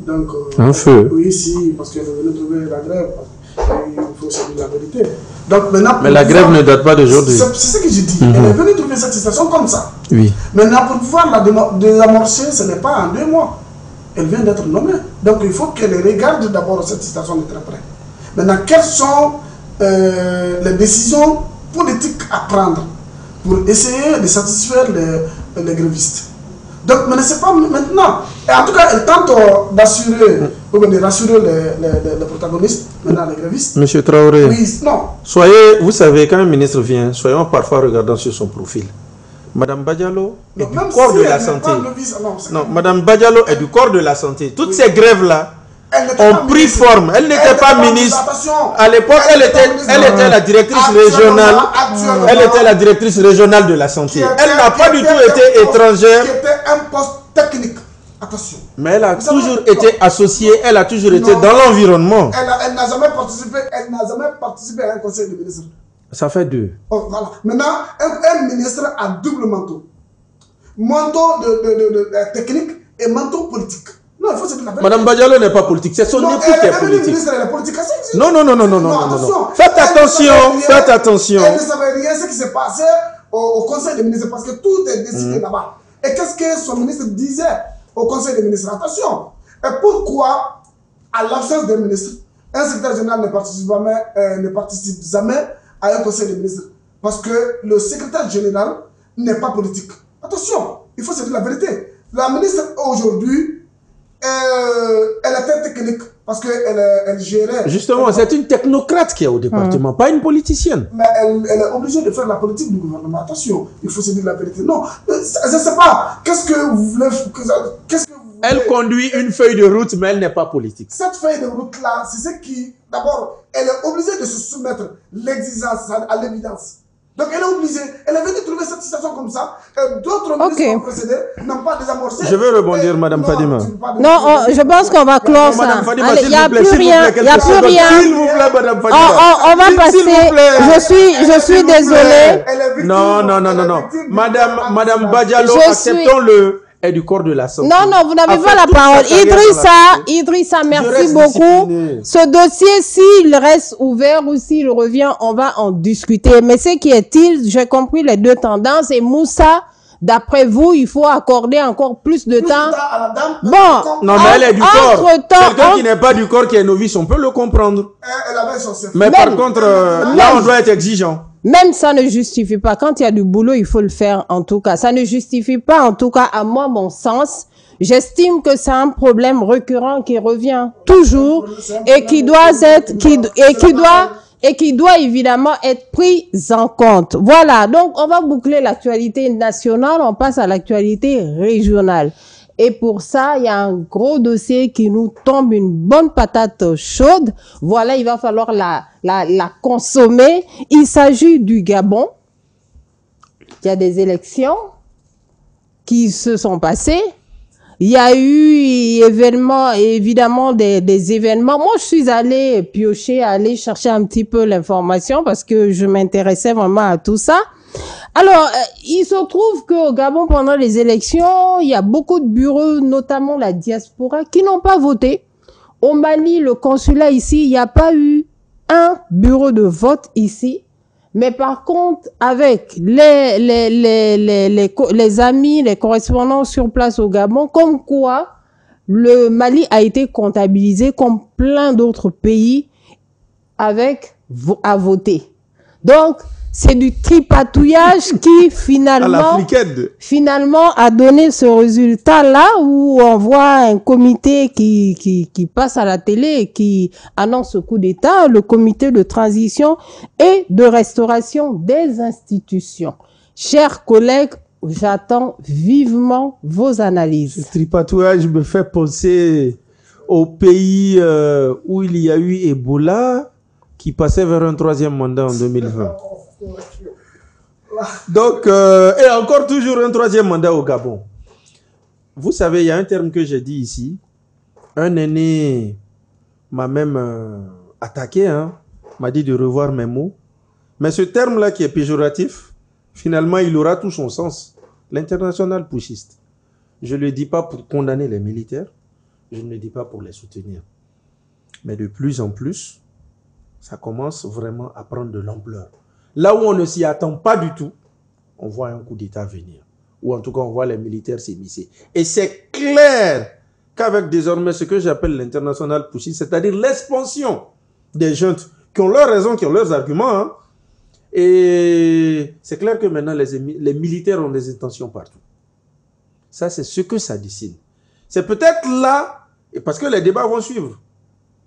Donc, un feu. Oui, si, parce qu'elle venait trouver la grève. Il faut se dire la vérité. Donc, maintenant, mais la grève ne date pas d'aujourd'hui. C'est ce que j'ai dit. Elle est venue trouver cette situation comme ça. Oui. Maintenant, pour pouvoir la désamorcer, ce n'est pas en 2 mois. Elle vient d'être nommée. Donc, il faut qu'elle regarde d'abord cette situation de très près. Maintenant, quelles sont les décisions politiques à prendre pour essayer de satisfaire les grévistes? Donc, mais ce n'est pas maintenant. Et en tout cas, elle tente d'assurer, ou de rassurer les protagonistes, maintenant les grévistes. Monsieur Traoré, oui, non. Soyez, vous savez, quand un ministre vient, soyons parfois regardants sur son profil. Madame Badialo est du corps de la santé. Non, Madame Badialo est du corps de la santé. Toutes ces grèves-là ont pris forme. Elle n'était pas ministre. À l'époque, elle était la directrice régionale. Elle était la directrice régionale de la santé. Elle n'a pas du tout été étrangère. Qui était un poste technique. Attention. Mais elle a toujours été associée. Elle a toujours été dans l'environnement. Elle n'a jamais participé à un conseil de ministre. Ça fait 2. Oh, voilà. Maintenant, un ministre a double manteau. Manteau de technique et manteau politique. Non, il faut se dire la vérité. Madame Badialo n'est pas politique, c'est son époux qui est politique. Non. Faites attention. Elle ne savait rien ce qui s'est passé au conseil des ministres parce que tout est décidé là-bas. Et qu'est-ce que son ministre disait au conseil des ministres? Attention. Et pourquoi, à l'absence des ministres, un secrétaire général ne participe jamais à un conseil des ministres? Parce que le secrétaire général n'est pas politique. Attention, il faut se dire la vérité. La ministre aujourd'hui, elle était technique parce qu'elle gérait. Justement, c'est une technocrate qui est au département, pas une politicienne. Mais elle est obligée de faire la politique du gouvernement. Attention, il faut se dire la vérité. Non, je ne sais pas. Qu'est-ce que vous voulez? Elle conduit une feuille de route, mais elle n'est pas politique. Cette feuille de route-là, c'est ce qui, d'abord, elle est obligée de se soumettre l'exigence à l'évidence. Donc elle est obligée, elle est venue trouver cette situation comme ça. D'autres ministres qui ont précédé n'ont pas désamorcé. Je veux rebondir, Madame Fadima. Non, je pense qu'on va clore ça. Il n'y a plus rien. Il n'y a plus rien. S'il vous plaît, Madame Fadima. On va passer. Je suis désolée. Non. Madame Badialo, acceptons-le. Est du corps de la santé. Non, vous n'avez pas la parole. Idrissa, merci beaucoup. Ce dossier, s'il reste ouvert ou s'il revient, on va en discuter. Mais ce qui est-il, j'ai compris les deux tendances. Et Moussa, d'après vous, il faut accorder encore plus de temps. À la dame. Bon. Non, mais elle est du corps. Quelqu'un qui n'est pas du corps, qui est novice, on peut le comprendre. Elle avait son chef. Mais par contre, là, on doit être exigeant. Même ça ne justifie pas. Quand il y a du boulot, il faut le faire en tout cas. Ça ne justifie pas, en tout cas, à moi, mon sens. J'estime que c'est un problème récurrent qui revient toujours et qui doit évidemment être pris en compte. Voilà. Donc, on va boucler l'actualité nationale. On passe à l'actualité régionale. Et pour ça, il y a un gros dossier qui nous tombe une bonne patate chaude. Voilà, il va falloir la consommer. Il s'agit du Gabon. Il y a des élections qui se sont passées. Il y a eu évidemment des événements. Moi, je suis allée piocher, aller chercher un petit peu l'information parce que je m'intéressais vraiment à tout ça. Alors, il se trouve qu'au Gabon, pendant les élections, il y a beaucoup de bureaux, notamment la diaspora, qui n'ont pas voté. Au Mali, le consulat ici, il n'y a pas eu un bureau de vote ici. Mais par contre, avec les amis, les correspondants sur place au Gabon, comme quoi le Mali a été comptabilisé comme plein d'autres pays à voter. Donc, c'est du tripatouillage qui finalement a donné ce résultat-là où on voit un comité qui passe à la télé et qui annonce ce coup d'État, le comité de transition et de restauration des institutions. Chers collègues, j'attends vivement vos analyses. Ce tripatouillage me fait penser au pays où il y a eu Ebola qui passait vers un 3e mandat en 2020. Donc, et encore toujours un 3e mandat au Gabon. Vous savez, il y a un terme que j'ai dit ici. Un aîné m'a même attaqué, m'a dit de revoir mes mots. Mais ce terme-là qui est péjoratif, finalement, il aura tout son sens. L'international pushiste. Je ne le dis pas pour condamner les militaires, je ne le dis pas pour les soutenir. Mais de plus en plus, ça commence vraiment à prendre de l'ampleur. Là où on ne s'y attend pas du tout, on voit un coup d'État venir. Ou en tout cas, on voit les militaires s'immiscer. Et c'est clair qu'avec désormais ce que j'appelle l'international pushing, c'est-à-dire l'expansion des juntes qui ont leurs raisons, qui ont leurs arguments, hein. Et c'est clair que maintenant, les militaires ont des intentions partout. Ça, c'est ce que ça dessine. C'est peut-être là, et parce que les débats vont suivre.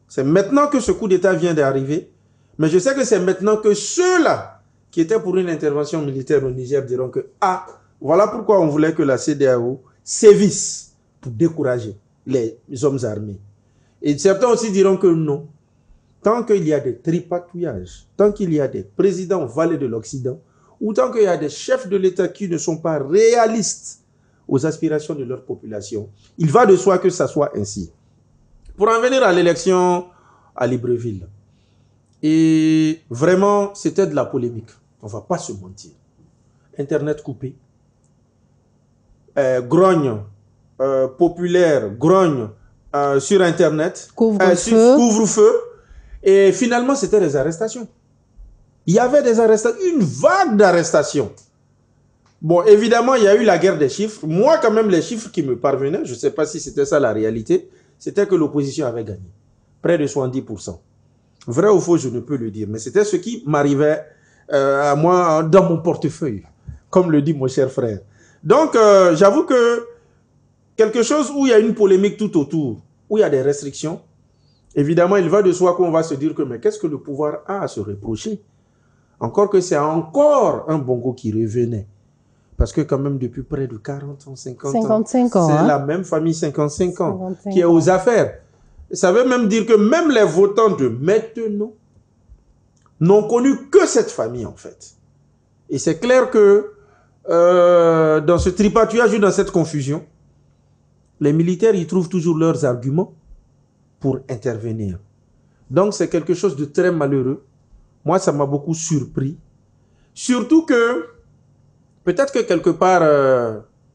C'est maintenant que ce coup d'État vient d'arriver, mais je sais que c'est maintenant que ceux-là qui étaient pour une intervention militaire au Niger diront que, ah, voilà pourquoi on voulait que la CEDEAO sévisse pour décourager les hommes armés. Et certains aussi diront que non. Tant qu'il y a des tripatouillages, tant qu'il y a des présidents valets de l'Occident, ou tant qu'il y a des chefs de l'État qui ne sont pas réalistes aux aspirations de leur population, il va de soi que ça soit ainsi. Pour en venir à l'élection à Libreville, et vraiment, c'était de la polémique. On ne va pas se mentir. Internet coupé, grogne populaire, grogne sur Internet, couvre-feu. Et finalement, c'était des arrestations. Il y avait des arrestations, une vague d'arrestations. Bon, évidemment, il y a eu la guerre des chiffres. Moi, quand même, les chiffres qui me parvenaient, je ne sais pas si c'était ça la réalité, c'était que l'opposition avait gagné. Près de 70%. Vrai ou faux, je ne peux le dire. Mais c'était ce qui m'arrivait à moi dans mon portefeuille, comme le dit mon cher frère. Donc, j'avoue que quelque chose où il y a une polémique tout autour, où il y a des restrictions, évidemment, il va de soi qu'on va se dire que mais qu'est-ce que le pouvoir a à se reprocher? Encore que c'est encore un Bongo qui revenait. Parce que quand même, depuis près de 40 ans, 55 ans, c'est la même famille 55 ans qui est aux affaires. Ça veut même dire que même les votants de maintenant n'ont connu que cette famille, en fait. Et c'est clair que dans ce tripatouillage ou dans cette confusion, les militaires y trouvent toujours leurs arguments pour intervenir. Donc, c'est quelque chose de très malheureux. Moi, ça m'a beaucoup surpris. Surtout que, peut-être que quelque part,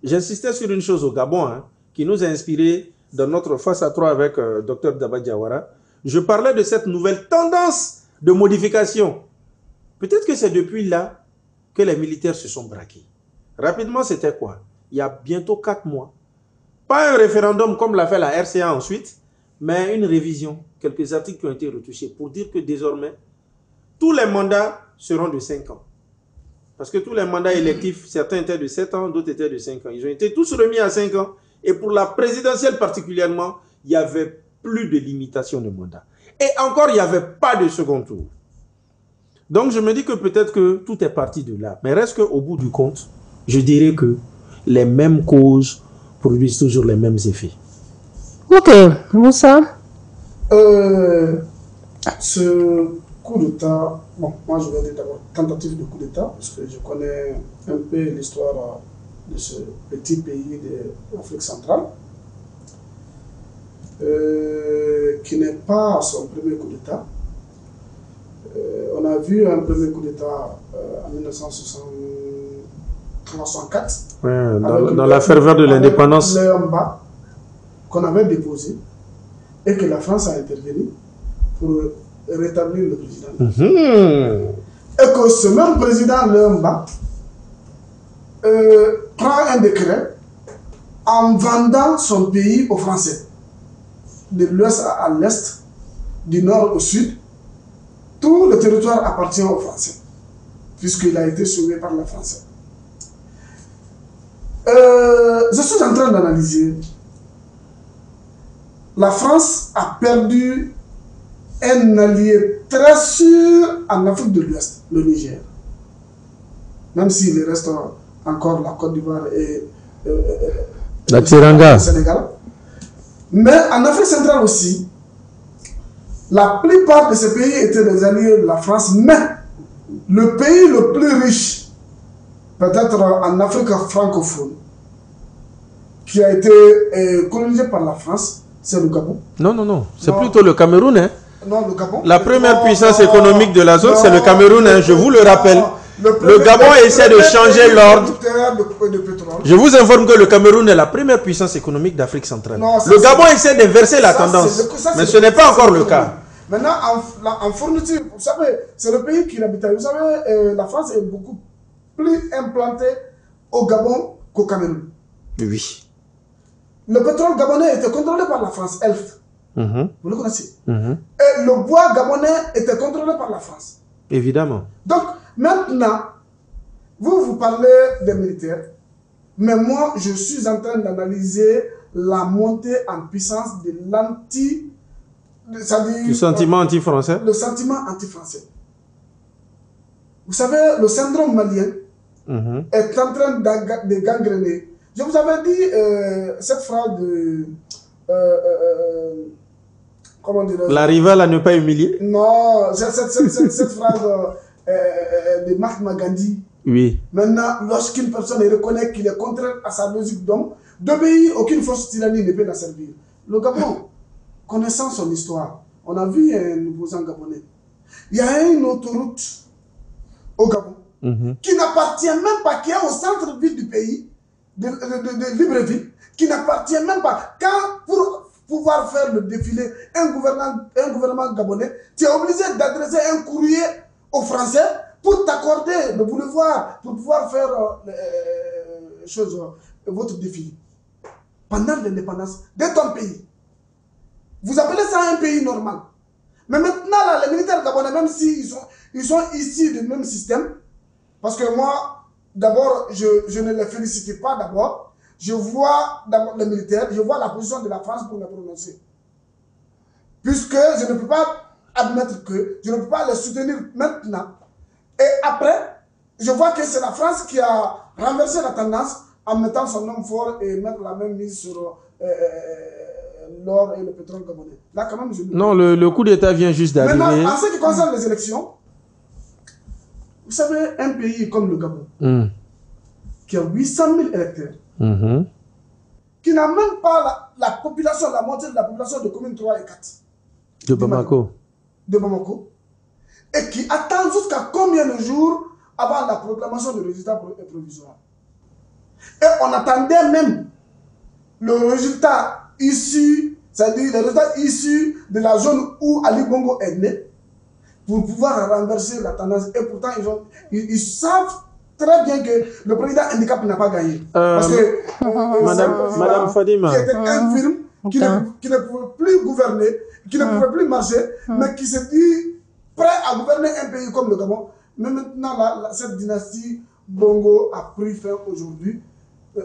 j'insistais sur une chose au Gabon, hein, qui nous a inspiré dans notre face à trois avec Dr Daba Diawara. Je parlais de cette nouvelle tendance de modification. Peut-être que c'est depuis là que les militaires se sont braqués. Rapidement, c'était quoi? Il y a bientôt 4 mois. Pas un référendum comme l'a fait la RCA ensuite, mais une révision, quelques articles qui ont été retouchés pour dire que désormais, tous les mandats seront de 5 ans. Parce que tous les mandats électifs, certains étaient de 7 ans, d'autres étaient de 5 ans. Ils ont été tous remis à 5 ans. Et pour la présidentielle particulièrement, il n'y avait plus de limitation de mandat. Et encore, il n'y avait pas de second tour. Donc je me dis que peut-être que tout est parti de là. Mais reste qu'au bout du compte, je dirais que les mêmes causes produisent toujours les mêmes effets. Ok, Moussa. Ce coup d'État, bon, moi je vais dire d'abord tentative de coup d'État, parce que je connais un peu l'histoire de ce petit pays de l'Afrique centrale, qui n'est pas son premier coup d'État. On a vu un premier coup d'État en 1964, dans la ferveur de l'indépendance, qu'on avait déposé et que la France a intervenu pour rétablir le président. Et que ce même président Léomba prend un décret en vendant son pays aux Français, de l'ouest à l'est, du nord au sud. Tout le territoire appartient aux Français, puisqu'il a été sauvé par les Français. Je suis en train d'analyser. La France a perdu un allié très sûr en Afrique de l'Ouest, le Niger. Même s'il reste encore la Côte d'Ivoire et la Tiranga, le Sénégal. Mais en Afrique centrale aussi, la plupart de ces pays étaient des alliés de la France, mais le pays le plus riche, peut-être en Afrique francophone, qui a été colonisé par la France, c'est le Gabon. Non. C'est plutôt le Cameroun. Hein. Non, le Gabon. La première puissance économique de la zone, c'est le Cameroun, hein, je vous le rappelle. Le Gabon essaie de changer l'ordre. Je vous informe que le Cameroun est la première puissance économique d'Afrique centrale. Non, le Gabon essaie d'inverser la tendance, mais ce n'est pas encore le cas. Maintenant, en fourniture, vous savez, c'est le pays qui l'habite. Vous savez, la France est beaucoup plus implantée au Gabon qu'au Cameroun. Oui. Le pétrole gabonais était contrôlé par la France, Elf. Vous le connaissez. Et le bois gabonais était contrôlé par la France. Évidemment. Donc, maintenant, vous parlez des militaires, mais moi, je suis en train d'analyser la montée en puissance de du sentiment anti-français. Le sentiment anti-français. Vous savez, le syndrome malien est en train de gangréner. Je vous avais dit cette phrase de... comment dire, la rivale à ne pas humilier. Non, cette phrase de Mahatma Gandhi. Oui. Maintenant, lorsqu'une personne reconnaît qu'il est contraire à sa logique d'homme, d'obéir, aucune force tyrannique ne peut la servir. Le Gabon, connaissant son histoire, on a vu un opposant gabonais. Il y a une autoroute au Gabon qui n'appartient même pas, qui est au centre-ville du pays, de Libreville, qui n'appartient même pas. Quand pour pouvoir faire le défilé, un gouvernement gabonais, tu es obligé d'adresser un courrier aux Français pour t'accorder le boulevard, pour pouvoir faire votre défilé. Pendant l'indépendance de ton pays. Vous appelez ça un pays normal. Mais maintenant, là, les militaires gabonais, même s'ils sont issus du même système, parce que moi, d'abord, je ne les félicite pas d'abord. Je vois d'abord les militaires, je vois la position de la France pour les prononcer. Puisque je ne peux pas admettre que, je ne peux pas les soutenir maintenant. Et après, je vois que c'est la France qui a renversé la tendance en mettant son homme fort et mettre la même mise sur l'or et le pétrole gabonais. Là, quand même, non, le coup d'État vient juste d'arriver. Maintenant, en ce qui concerne les élections, vous savez, un pays comme le Gabon, qui a 800 000 électeurs, qui n'a même pas la population, la moitié de la population de communes 3 et 4. De Bamako. De Bamako. Et qui attend jusqu'à combien de jours avant la proclamation du résultat provisoire. Et on attendait même le résultat issu, c'est-à-dire le résultat issu de la zone où Ali Bongo est né, pour pouvoir renverser la tendance. Et pourtant, ils savent très bien que le président handicap n'a pas gagné. Parce que Madame Fadima, qui était infirme, qui ne pouvait plus gouverner, qui ne pouvait plus marcher, mais qui s'est dit prêt à gouverner un pays comme le Gabon. Mais maintenant, cette dynastie Bongo a pris fin aujourd'hui.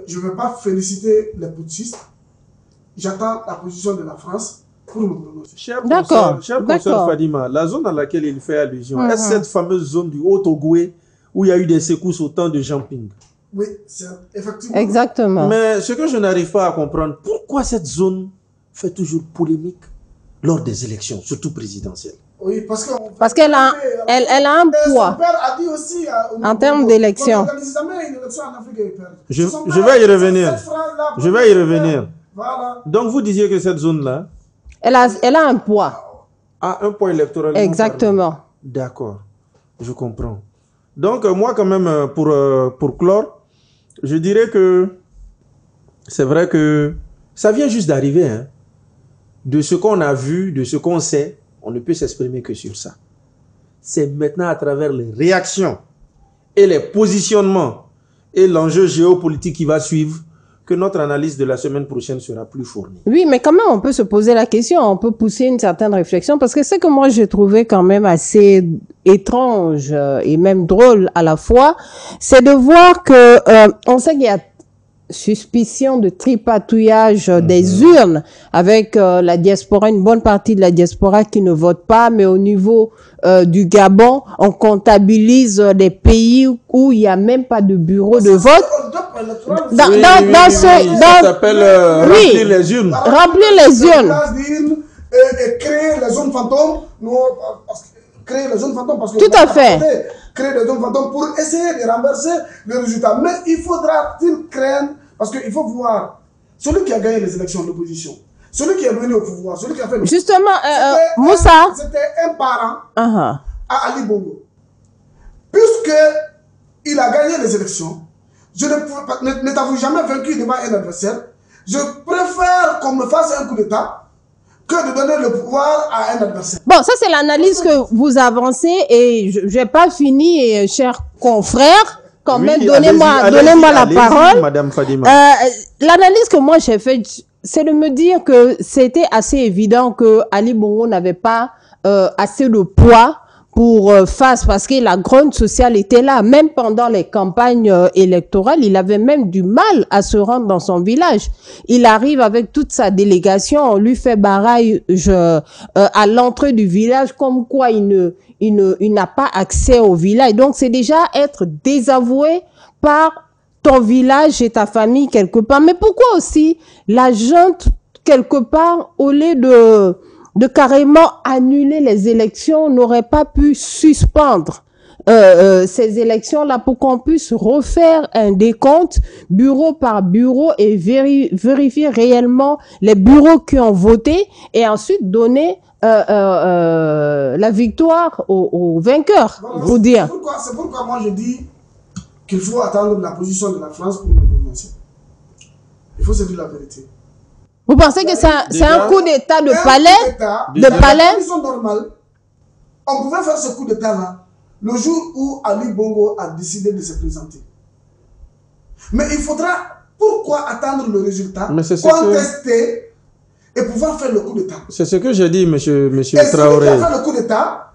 Je ne vais pas féliciter les putschistes. J'attends la position de la France pour me prononcer. Cher professeur Fadima, la zone à laquelle il fait allusion, est-ce cette fameuse zone du Haut-Ogoué où il y a eu des secousses au temps de Jean Ping? Oui, c'est effectivement. Exactement. Mais ce que je n'arrive pas à comprendre, pourquoi cette zone fait toujours polémique lors des élections, surtout présidentielles? Oui, parce qu'elle a un poids. Son père a dit aussi, en termes d'élections. Je vais y revenir. Je vais y revenir. Voilà. Donc vous disiez que cette zone-là... Elle a un poids. Ah, un poids électoral. Exactement. D'accord, je comprends. Donc moi quand même, pour clore, je dirais que c'est vrai que ça vient juste d'arriver. Hein. De ce qu'on a vu, de ce qu'on sait, on ne peut s'exprimer que sur ça. C'est maintenant à travers les réactions et les positionnements et l'enjeu géopolitique qui va suivre que notre analyse de la semaine prochaine sera plus fournie. Oui, mais quand même, on peut se poser la question, on peut pousser une certaine réflexion, parce que ce que moi j'ai trouvé quand même assez étrange et même drôle à la fois, c'est de voir que on sait qu'il y a suspicion de tripatouillage des urnes avec la diaspora, une bonne partie de la diaspora qui ne vote pas, mais au niveau du Gabon, on comptabilise les pays où il n'y a même pas de bureau de vote. Ça s'appelle remplir les urnes. Remplir les urnes. Et créer les zones fantômes. Créer les zones fantômes parce que tout à fait. Créer des zones fantômes pour essayer de renverser le résultat. Mais il faudra-t-il craindre, parce qu'il faut voir celui qui a gagné les élections de l'opposition, celui qui est venu au pouvoir, celui qui a fait le... Justement, Moussa. C'était un parent à Ali Bongo. Puisque il a gagné les élections. Je ne t'avoue jamais vaincu devant un adversaire. Je préfère qu'on me fasse un coup d'État que de donner le pouvoir à un adversaire. Bon, ça c'est l'analyse que vous avancez et je n'ai pas fini, chers confrères. Quand même, donnez-moi la parole. Madame Fadima. L'analyse que moi j'ai faite, c'est de me dire que c'était assez évident que Ali Bongo n'avait pas assez de poids pour face, parce que la grogne sociale était là. Même pendant les campagnes électorales, il avait même du mal à se rendre dans son village. Il arrive avec toute sa délégation, on lui fait barrage à l'entrée du village, comme quoi il n'a pas accès au village. Donc c'est déjà être désavoué par ton village et ta famille quelque part. Mais pourquoi aussi la junte, quelque part, au lieu de carrément annuler les élections, n'aurait pas pu suspendre ces élections-là pour qu'on puisse refaire un décompte bureau par bureau et vérifier réellement les bureaux qui ont voté et ensuite donner la victoire aux vainqueurs, Voilà, vous dire. C'est pourquoi moi je dis qu'il faut attendre la position de la France pour le prononcer. Il faut se dire la vérité. Vous pensez que c'est un coup d'État de palais? Dans la condition normale, on pouvait faire ce coup d'État-là le jour où Ali Bongo a décidé de se présenter. Mais il faudra, pourquoi attendre le résultat, contester et pouvoir faire le coup d'État? C'est ce que j'ai dit, monsieur Traoré. Et si faire le coup d'État,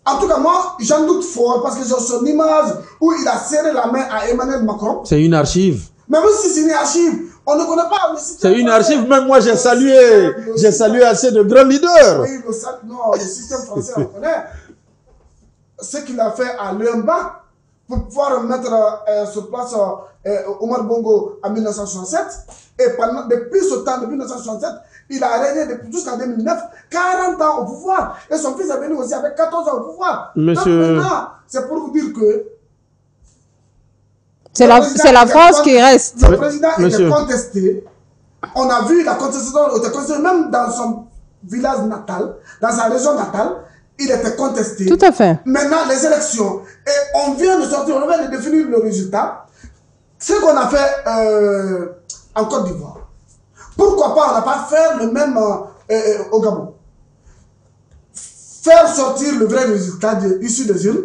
en tout cas moi, j'en doute fort parce que j'ai son image où il a serré la main à Emmanuel Macron. C'est une archive. Même si c'est une archive, on ne connaît pas le système. C'est une archive, même moi j'ai salué assez de grands leaders. Oui, le système français, on connaît. Ce qu'il a fait à Lemba pour pouvoir mettre sur place Omar Bongo en 1967. Et depuis ce temps, depuis 1967, il a régné jusqu'en 2009, 40 ans au pouvoir. Et son fils est venu aussi avec 14 ans au pouvoir. Monsieur... Donc maintenant, c'est pour vous dire que c'est la France qui reste. Le président était contesté. On a vu la contestation était contestée même dans son village natal, dans sa région natale. Il était contesté. Tout à fait. Maintenant, les élections. Et on vient de sortir, on vient de définir le résultat. Ce qu'on a fait en Côte d'Ivoire. Pourquoi pas on n'a pas fait le même au Gabon? Faire sortir le vrai résultat issu des urnes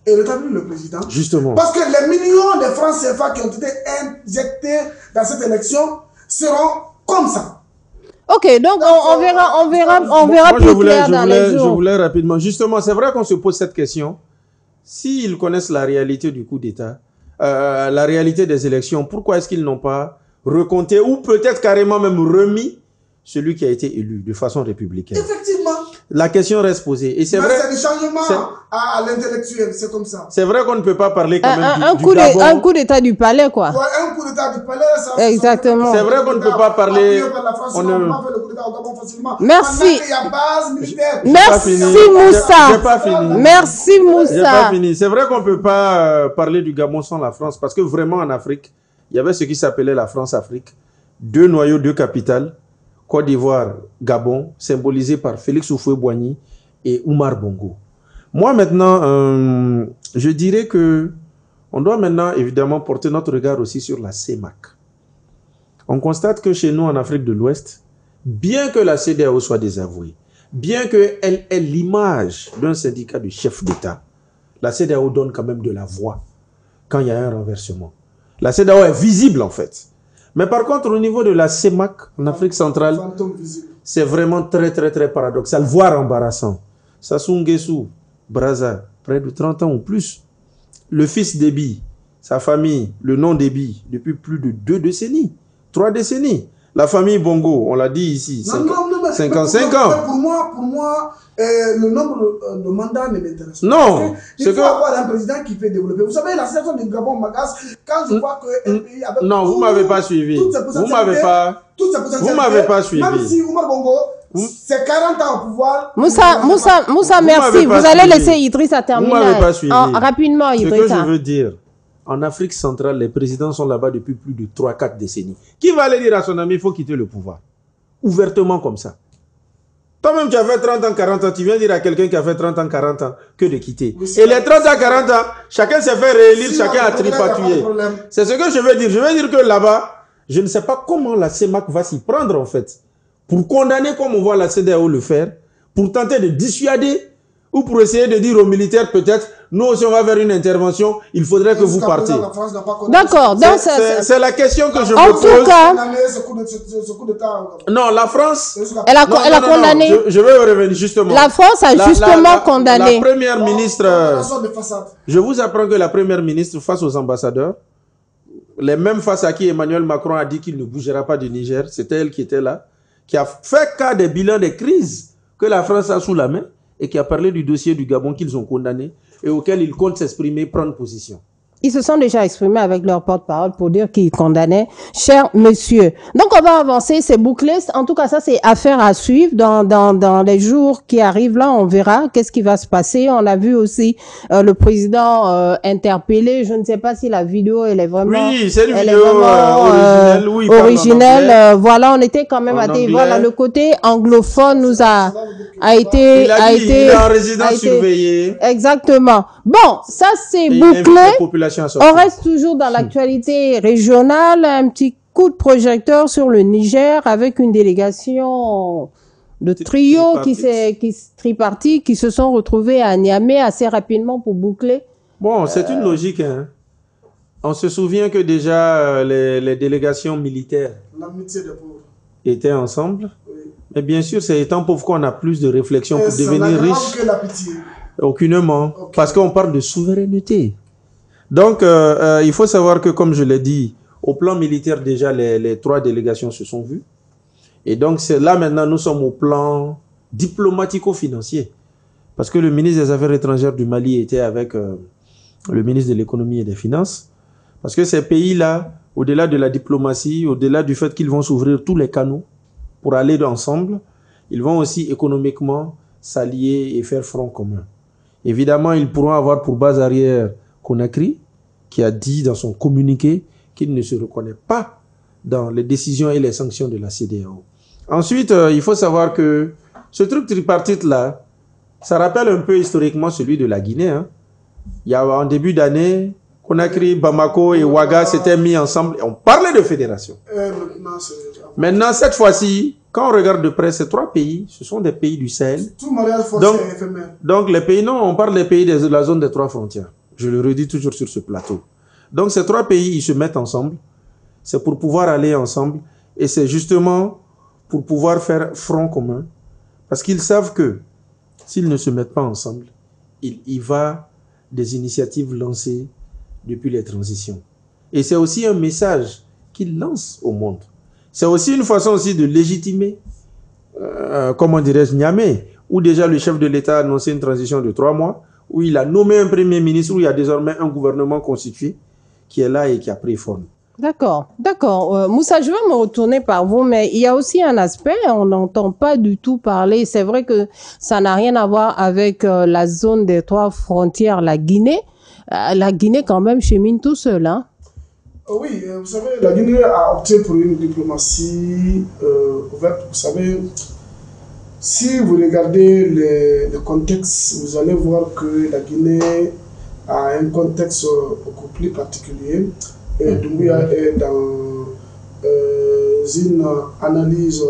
et rétablir le président. Justement. Parce que les millions de francs CFA qui ont été injectés dans cette élection seront comme ça. Ok, donc on verra plus clair dans les jours. Je voulais rapidement, justement, c'est vrai qu'on se pose cette question. S'ils connaissent la réalité du coup d'État, la réalité des élections, pourquoi est-ce qu'ils n'ont pas recompté ou peut-être carrément même remis celui qui a été élu de façon républicaine? Effectivement. La question reste posée. Et c'est vrai. C'est des changements à l'intellectuel, c'est comme ça. C'est vrai qu'on ne peut pas parler quand même un coup d'État du palais, quoi. Ouais, un coup d'État du palais, ça. Exactement. C'est vrai qu'on ne peut pas parler. On ne peut pas faire le coup d'État au Gabon facilement. Merci. Il y a base militaire. Merci Moussa. J'ai pas fini. Merci Moussa. J'ai pas fini. C'est vrai qu'on ne peut pas parler du Gabon sans la France parce que vraiment en Afrique, il y avait ce qui s'appelait la France-Afrique. 2 noyaux, 2 capitales. Côte d'Ivoire, Gabon, symbolisé par Félix Houphouët-Boigny et Oumar Bongo. Moi maintenant, je dirais que on doit maintenant évidemment porter notre regard aussi sur la CEMAC. On constate que chez nous en Afrique de l'Ouest, bien que la CEDEAO soit désavouée, bien qu'elle ait l'image d'un syndicat de chef d'État, la CEDEAO donne quand même de la voix quand il y a un renversement. La CEDEAO est visible en fait. Mais par contre, au niveau de la CEMAC, en Afrique centrale, c'est vraiment très paradoxal, voire embarrassant. Sassou Nguesso, Brazza, près de 30 ans ou plus. Le fils d'Ebi, sa famille, le nom d'Ebi, depuis plus de 2 décennies, 3 décennies. La famille Bongo, on l'a dit ici, 55 ans. Pour moi, le nombre de mandats ne m'intéresse pas. Non. Il faut avoir un président qui peut développer. Vous savez, la situation du Gabon m'agace quand je vois qu'un pays avec... Non, vous ne m'avez pas suivi. Vous ne m'avez pas suivi. Même si Oumar Bongo, c'est 40 ans au pouvoir... Moussa, merci. Vous allez laisser Idrissa terminer. Vous ne m'avez pas suivi. Rapidement, Idrissa. Ce que je veux dire, en Afrique centrale, les présidents sont là-bas depuis plus de 3-4 décennies. Qui va aller dire à son ami, il faut quitter le pouvoir? Ouvertement comme ça. Toi-même, tu as fait 30 ans, 40 ans. Tu viens dire à quelqu'un qui a fait 30 ans, 40 ans que de quitter. Oui, et les 30 ans, 40 ans, chacun s'est fait réélire, chacun a tripatouillé. C'est ce que je veux dire. Je veux dire que là-bas, je ne sais pas comment la CEMAC va s'y prendre, en fait. Pour condamner, comme on voit la CEDEAO le faire, pour tenter de dissuader, ou pour essayer de dire aux militaires, peut-être, nous aussi on va vers une intervention, il faudrait que vous partiez. D'accord. C'est la question que je en me tout pose. Cas, non, la France... Elle a condamné... Je vais revenir justement. La France a justement condamné... La première ministre... Je vous apprends que la première ministre, face aux ambassadeurs, les mêmes face à qui Emmanuel Macron a dit qu'il ne bougera pas du Niger, c'était elle qui était là, qui a fait cas des bilans des crises que la France a sous la main, et qui a parlé du dossier du Gabon qu'ils ont condamné et auquel ils comptent s'exprimer, prendre position. Ils se sont déjà exprimés avec leur porte-parole pour dire qu'ils condamnaient, cher monsieur. Donc, on va avancer, c'est bouclé. En tout cas, ça, c'est affaire à suivre dans les jours qui arrivent. Là, on verra qu'est-ce qui va se passer. On a vu aussi le président interpellé. Je ne sais pas si la vidéo, elle est vraiment... Oui, c'est une vidéo originelle. Oui, originelle. Voilà, on était quand même à voilà, le côté anglophone nous a été... Il est en résidence surveillée. Exactement. Bon, ça, c'est bouclé. On reste toujours dans l'actualité régionale, un petit coup de projecteur sur le Niger avec une délégation de trio tripartite qui se sont retrouvés à Niamey assez rapidement pour boucler. Bon, c'est une logique. Hein. On se souvient que déjà les délégations militaires étaient ensemble. Oui. Mais bien sûr, c'est étant pauvre qu'on a plus de réflexion pour devenir riche. Que la pitié. Aucunement. Okay. Parce qu'on parle de souveraineté. Donc, il faut savoir que, comme je l'ai dit, au plan militaire, déjà, les trois délégations se sont vues. Et donc, c'est là, maintenant, nous sommes au plan diplomatico-financier. Parce que le ministre des Affaires étrangères du Mali était avec le ministre de l'Économie et des Finances. Parce que ces pays-là, au-delà de la diplomatie, au-delà du fait qu'ils vont s'ouvrir tous les canaux pour aller ensemble, ils vont aussi économiquement s'allier et faire front commun. Évidemment, ils pourront avoir pour base arrière Conakry, qui a dit dans son communiqué qu'il ne se reconnaît pas dans les décisions et les sanctions de la CEDEAO. Ensuite, il faut savoir que ce truc tripartite-là, ça rappelle un peu historiquement celui de la Guinée. Hein. Il y a en début d'année, Conakry, Bamako et Ouaga s'étaient mis ensemble et on parlait de fédération. Maintenant, cette fois-ci, quand on regarde de près ces trois pays, ce sont des pays du Sahel. Donc les pays, non, on parle des pays de la zone des trois frontières. Je le redis toujours sur ce plateau. Donc ces trois pays, ils se mettent ensemble. C'est pour pouvoir aller ensemble. Et c'est justement pour pouvoir faire front commun. Parce qu'ils savent que s'ils ne se mettent pas ensemble, il y va des initiatives lancées depuis les transitions. Et c'est aussi un message qu'ils lancent au monde. C'est aussi une façon aussi de légitimer, comment dirais-je, Niamey, où déjà le chef de l'État a annoncé une transition de 3 mois, où il a nommé un premier ministre, où il y a désormais un gouvernement constitué qui est là et qui a pris forme. D'accord, d'accord. Moussa, je vais me retourner par vous, mais il y a aussi un aspect, on n'entend pas du tout parler. C'est vrai que ça n'a rien à voir avec la zone des trois frontières, la Guinée. La Guinée, quand même, chemine tout seul, hein? Oui, vous savez, la Guinée a opté pour une diplomatie ouverte. Vous savez, si vous regardez le contexte, vous allez voir que la Guinée a un contexte beaucoup plus particulier. Et Doumbouya est dans une analyse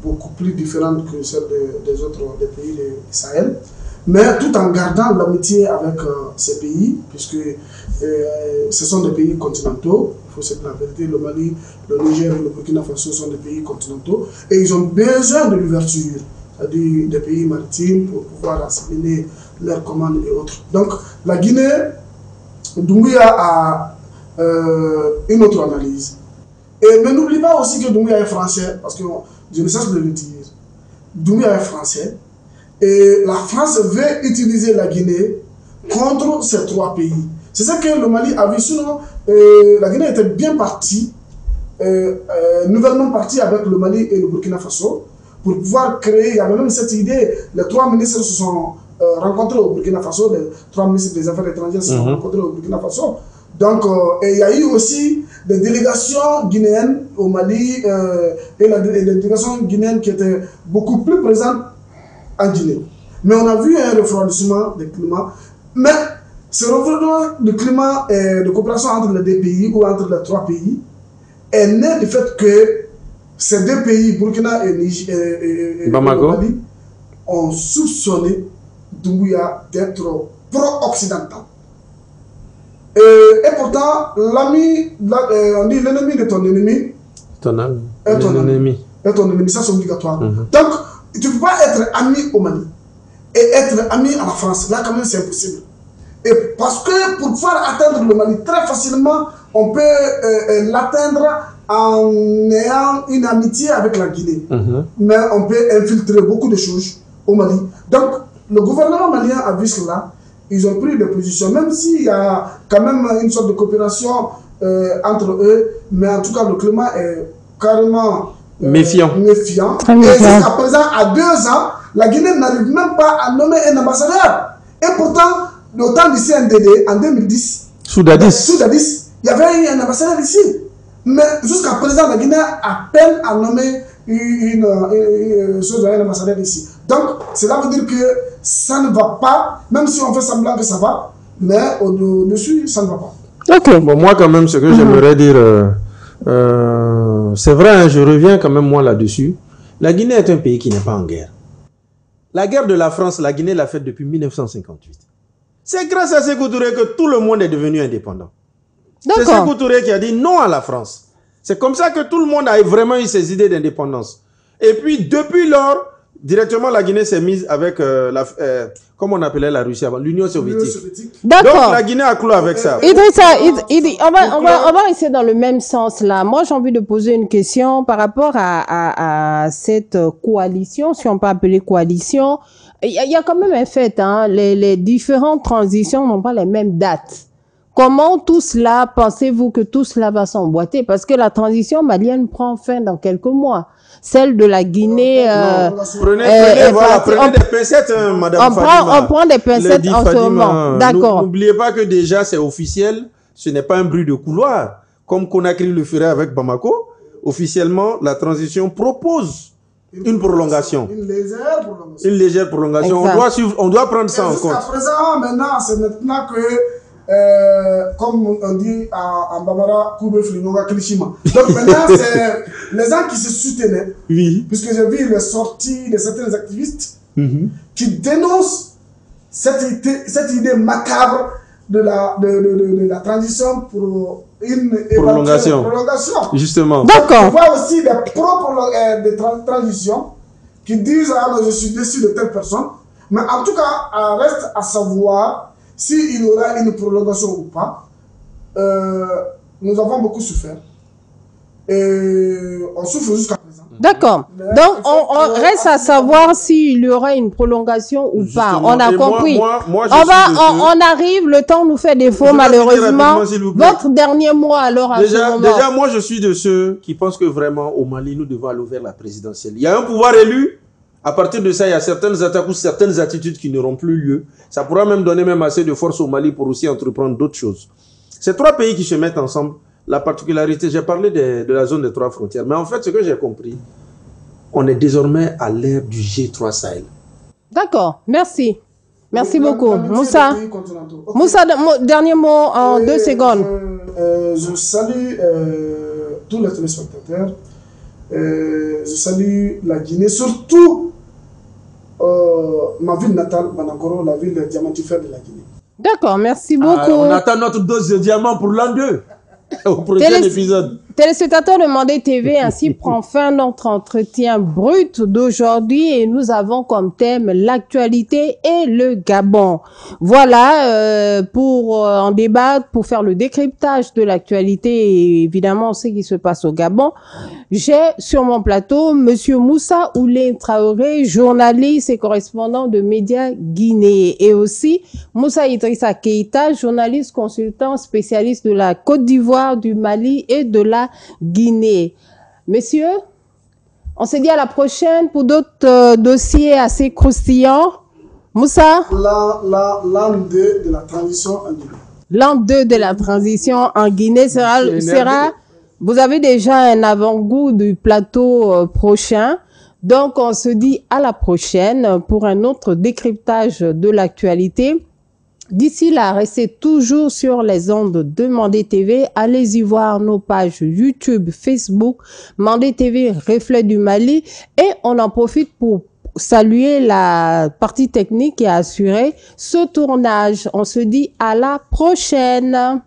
beaucoup plus différente que celle des autres pays du Sahel, mais tout en gardant l'amitié avec ces pays, puisque ce sont des pays continentaux. Il faut se dire la vérité, le Mali, le Niger et le Burkina Faso sont des pays continentaux, et ils ont besoin de l'ouverture, c'est-à-dire des pays maritimes pour pouvoir assimiler leurs commandes et autres. Donc la Guinée, Doumbouya a une autre analyse. Mais n'oublie pas aussi que Doumbouya est français, parce que je ne cesse de le dire. Doumbouya est français, et la France veut utiliser la Guinée contre ces trois pays. C'est ça que le Mali a vu. Sinon, la Guinée était bien partie, nouvellement partie avec le Mali et le Burkina Faso, pour pouvoir créer, il y avait même cette idée, les trois ministres se sont rencontrés au Burkina Faso, les trois ministres des Affaires étrangères se sont rencontrés au Burkina Faso. Donc, il y a eu aussi des délégations guinéennes au Mali et les délégations guinéennes qui étaient beaucoup plus présentes en Guinée. Mais on a vu un refroidissement du climat. Mais ce refroidissement du climat et de coopération entre les deux pays ou entre les trois pays est né du fait que ces deux pays, Burkina et Bamako, ont soupçonné Doumbouya d'être pro-occidental. Et pourtant, l'ami, on dit l'ennemi de ton ennemi est ton ennemi. Ça c'est obligatoire. Donc, tu ne peux pas être ami au Mali et être ami à la France. Là, quand même, c'est impossible. Et parce que pour pouvoir atteindre le Mali très facilement, on peut l'atteindre en ayant une amitié avec la Guinée. Mais on peut infiltrer beaucoup de choses au Mali. Donc, le gouvernement malien a vu cela. Ils ont pris des positions, même s'il y a quand même une sorte de coopération entre eux. Mais en tout cas, le climat est carrément méfiant. Et jusqu'à présent, à 2 ans, la Guinée n'arrive même pas à nommer un ambassadeur. Et pourtant, au temps du CNDD, en 2010, sous Dadis, il y avait un ambassadeur ici. Mais jusqu'à présent, la Guinée a peine à nommer un ambassadeur ici. Donc, cela veut dire que ça ne va pas, même si on fait semblant que ça va, mais au-dessus, ça ne va pas. Ok. Bon, moi, quand même, ce que j'aimerais dire, c'est vrai, hein, je reviens quand même, moi, là-dessus. La Guinée est un pays qui n'est pas en guerre. La guerre de la France, la Guinée l'a faite depuis 1958. C'est grâce à Sékou Touré que tout le monde est devenu indépendant. C'est Sékou Touré qui a dit non à la France. C'est comme ça que tout le monde a vraiment eu ses idées d'indépendance. Et puis, depuis lors, directement, la Guinée s'est mise avec, comme on appelait la Russie avant, l'Union soviétique. D'accord. Donc, la Guinée a clos avec ça. Idrissa, on va rester dans le même sens là. Moi, j'ai envie de poser une question par rapport à cette coalition, si on peut appeler coalition. Il y a quand même un fait, hein, les différentes transitions n'ont pas les mêmes dates. Comment tout cela, pensez-vous que tout cela va s'emboîter? Parce que la transition malienne prend fin dans quelques mois. Celle de la Guinée... prenez des pincettes, madame Fadima. On prend des pincettes en ce moment. D'accord. N'oubliez pas que déjà, c'est officiel. Ce n'est pas un bruit de couloir. Comme Conakry le ferait avec Bamako. Officiellement, la transition propose une prolongation. Une légère prolongation. On doit prendre ça en compte. Jusqu'à présent, maintenant, c'est maintenant que comme on dit en Bambara, Koube Flinonga Klishima. Donc maintenant, c'est les gens qui se soutenaient. Oui. Puisque j'ai vu les sorties de certains activistes qui dénoncent cette idée macabre de la transition pour une prolongation. Justement. D'accord. On voit aussi des de transition qui disent alors je suis déçu de telle personne. Mais en tout cas, reste à savoir s'il y aura une prolongation ou pas. Nous avons beaucoup souffert. Et on souffre jusqu'à présent. D'accord. Donc, on reste à savoir s'il y aura une prolongation ou pas. On a compris. On arrive, le temps nous fait défaut, malheureusement. Votre dernier mot, alors, à ce moment. Déjà, moi, je suis de ceux qui pensent que vraiment, au Mali, nous devons aller vers la présidentielle. Il y a un pouvoir élu. À partir de ça, il y a certaines attaques ou certaines attitudes qui n'auront plus lieu. Ça pourra même donner même assez de force au Mali pour aussi entreprendre d'autres choses. Ces 3 pays qui se mettent ensemble, la particularité, j'ai parlé de la zone des 3 frontières, mais en fait, ce que j'ai compris, on est désormais à l'ère du G3 Sahel. D'accord, merci. Merci beaucoup. Moussa, Moussa, dernier mot en 2 secondes. Je salue tous les téléspectateurs. Je salue la Guinée, surtout ma ville natale, Banagoro, la ville diamantifère de la Guinée. D'accord, merci beaucoup. On attend notre dose de diamant pour l'an 2, au prochain épisode. Téléspectateurs de Mandé TV, ainsi prend fin notre entretien brut d'aujourd'hui et nous avons comme thème l'actualité et le Gabon. Voilà, pour en débattre, pour faire le décryptage de l'actualité et évidemment ce qui se passe au Gabon. J'ai sur mon plateau Monsieur Moussa Oulé Traoré, journaliste et correspondant de médias guinéens, et aussi Moussa Idrissa Keïta, journaliste consultant spécialiste de la Côte d'Ivoire, du Mali et de la Guinée. Messieurs, on se dit à la prochaine pour d'autres dossiers assez croustillants. Moussa? L'an 2 de la transition en Guinée. l'an 2 de la transition en Guinée sera vous avez déjà un avant-goût du plateau prochain. Donc, on se dit à la prochaine pour un autre décryptage de l'actualité. D'ici là, restez toujours sur les ondes de Mandé TV. Allez-y voir nos pages YouTube, Facebook, Mandé TV, Reflet du Mali. Et on en profite pour saluer la partie technique qui a assuré ce tournage. On se dit à la prochaine.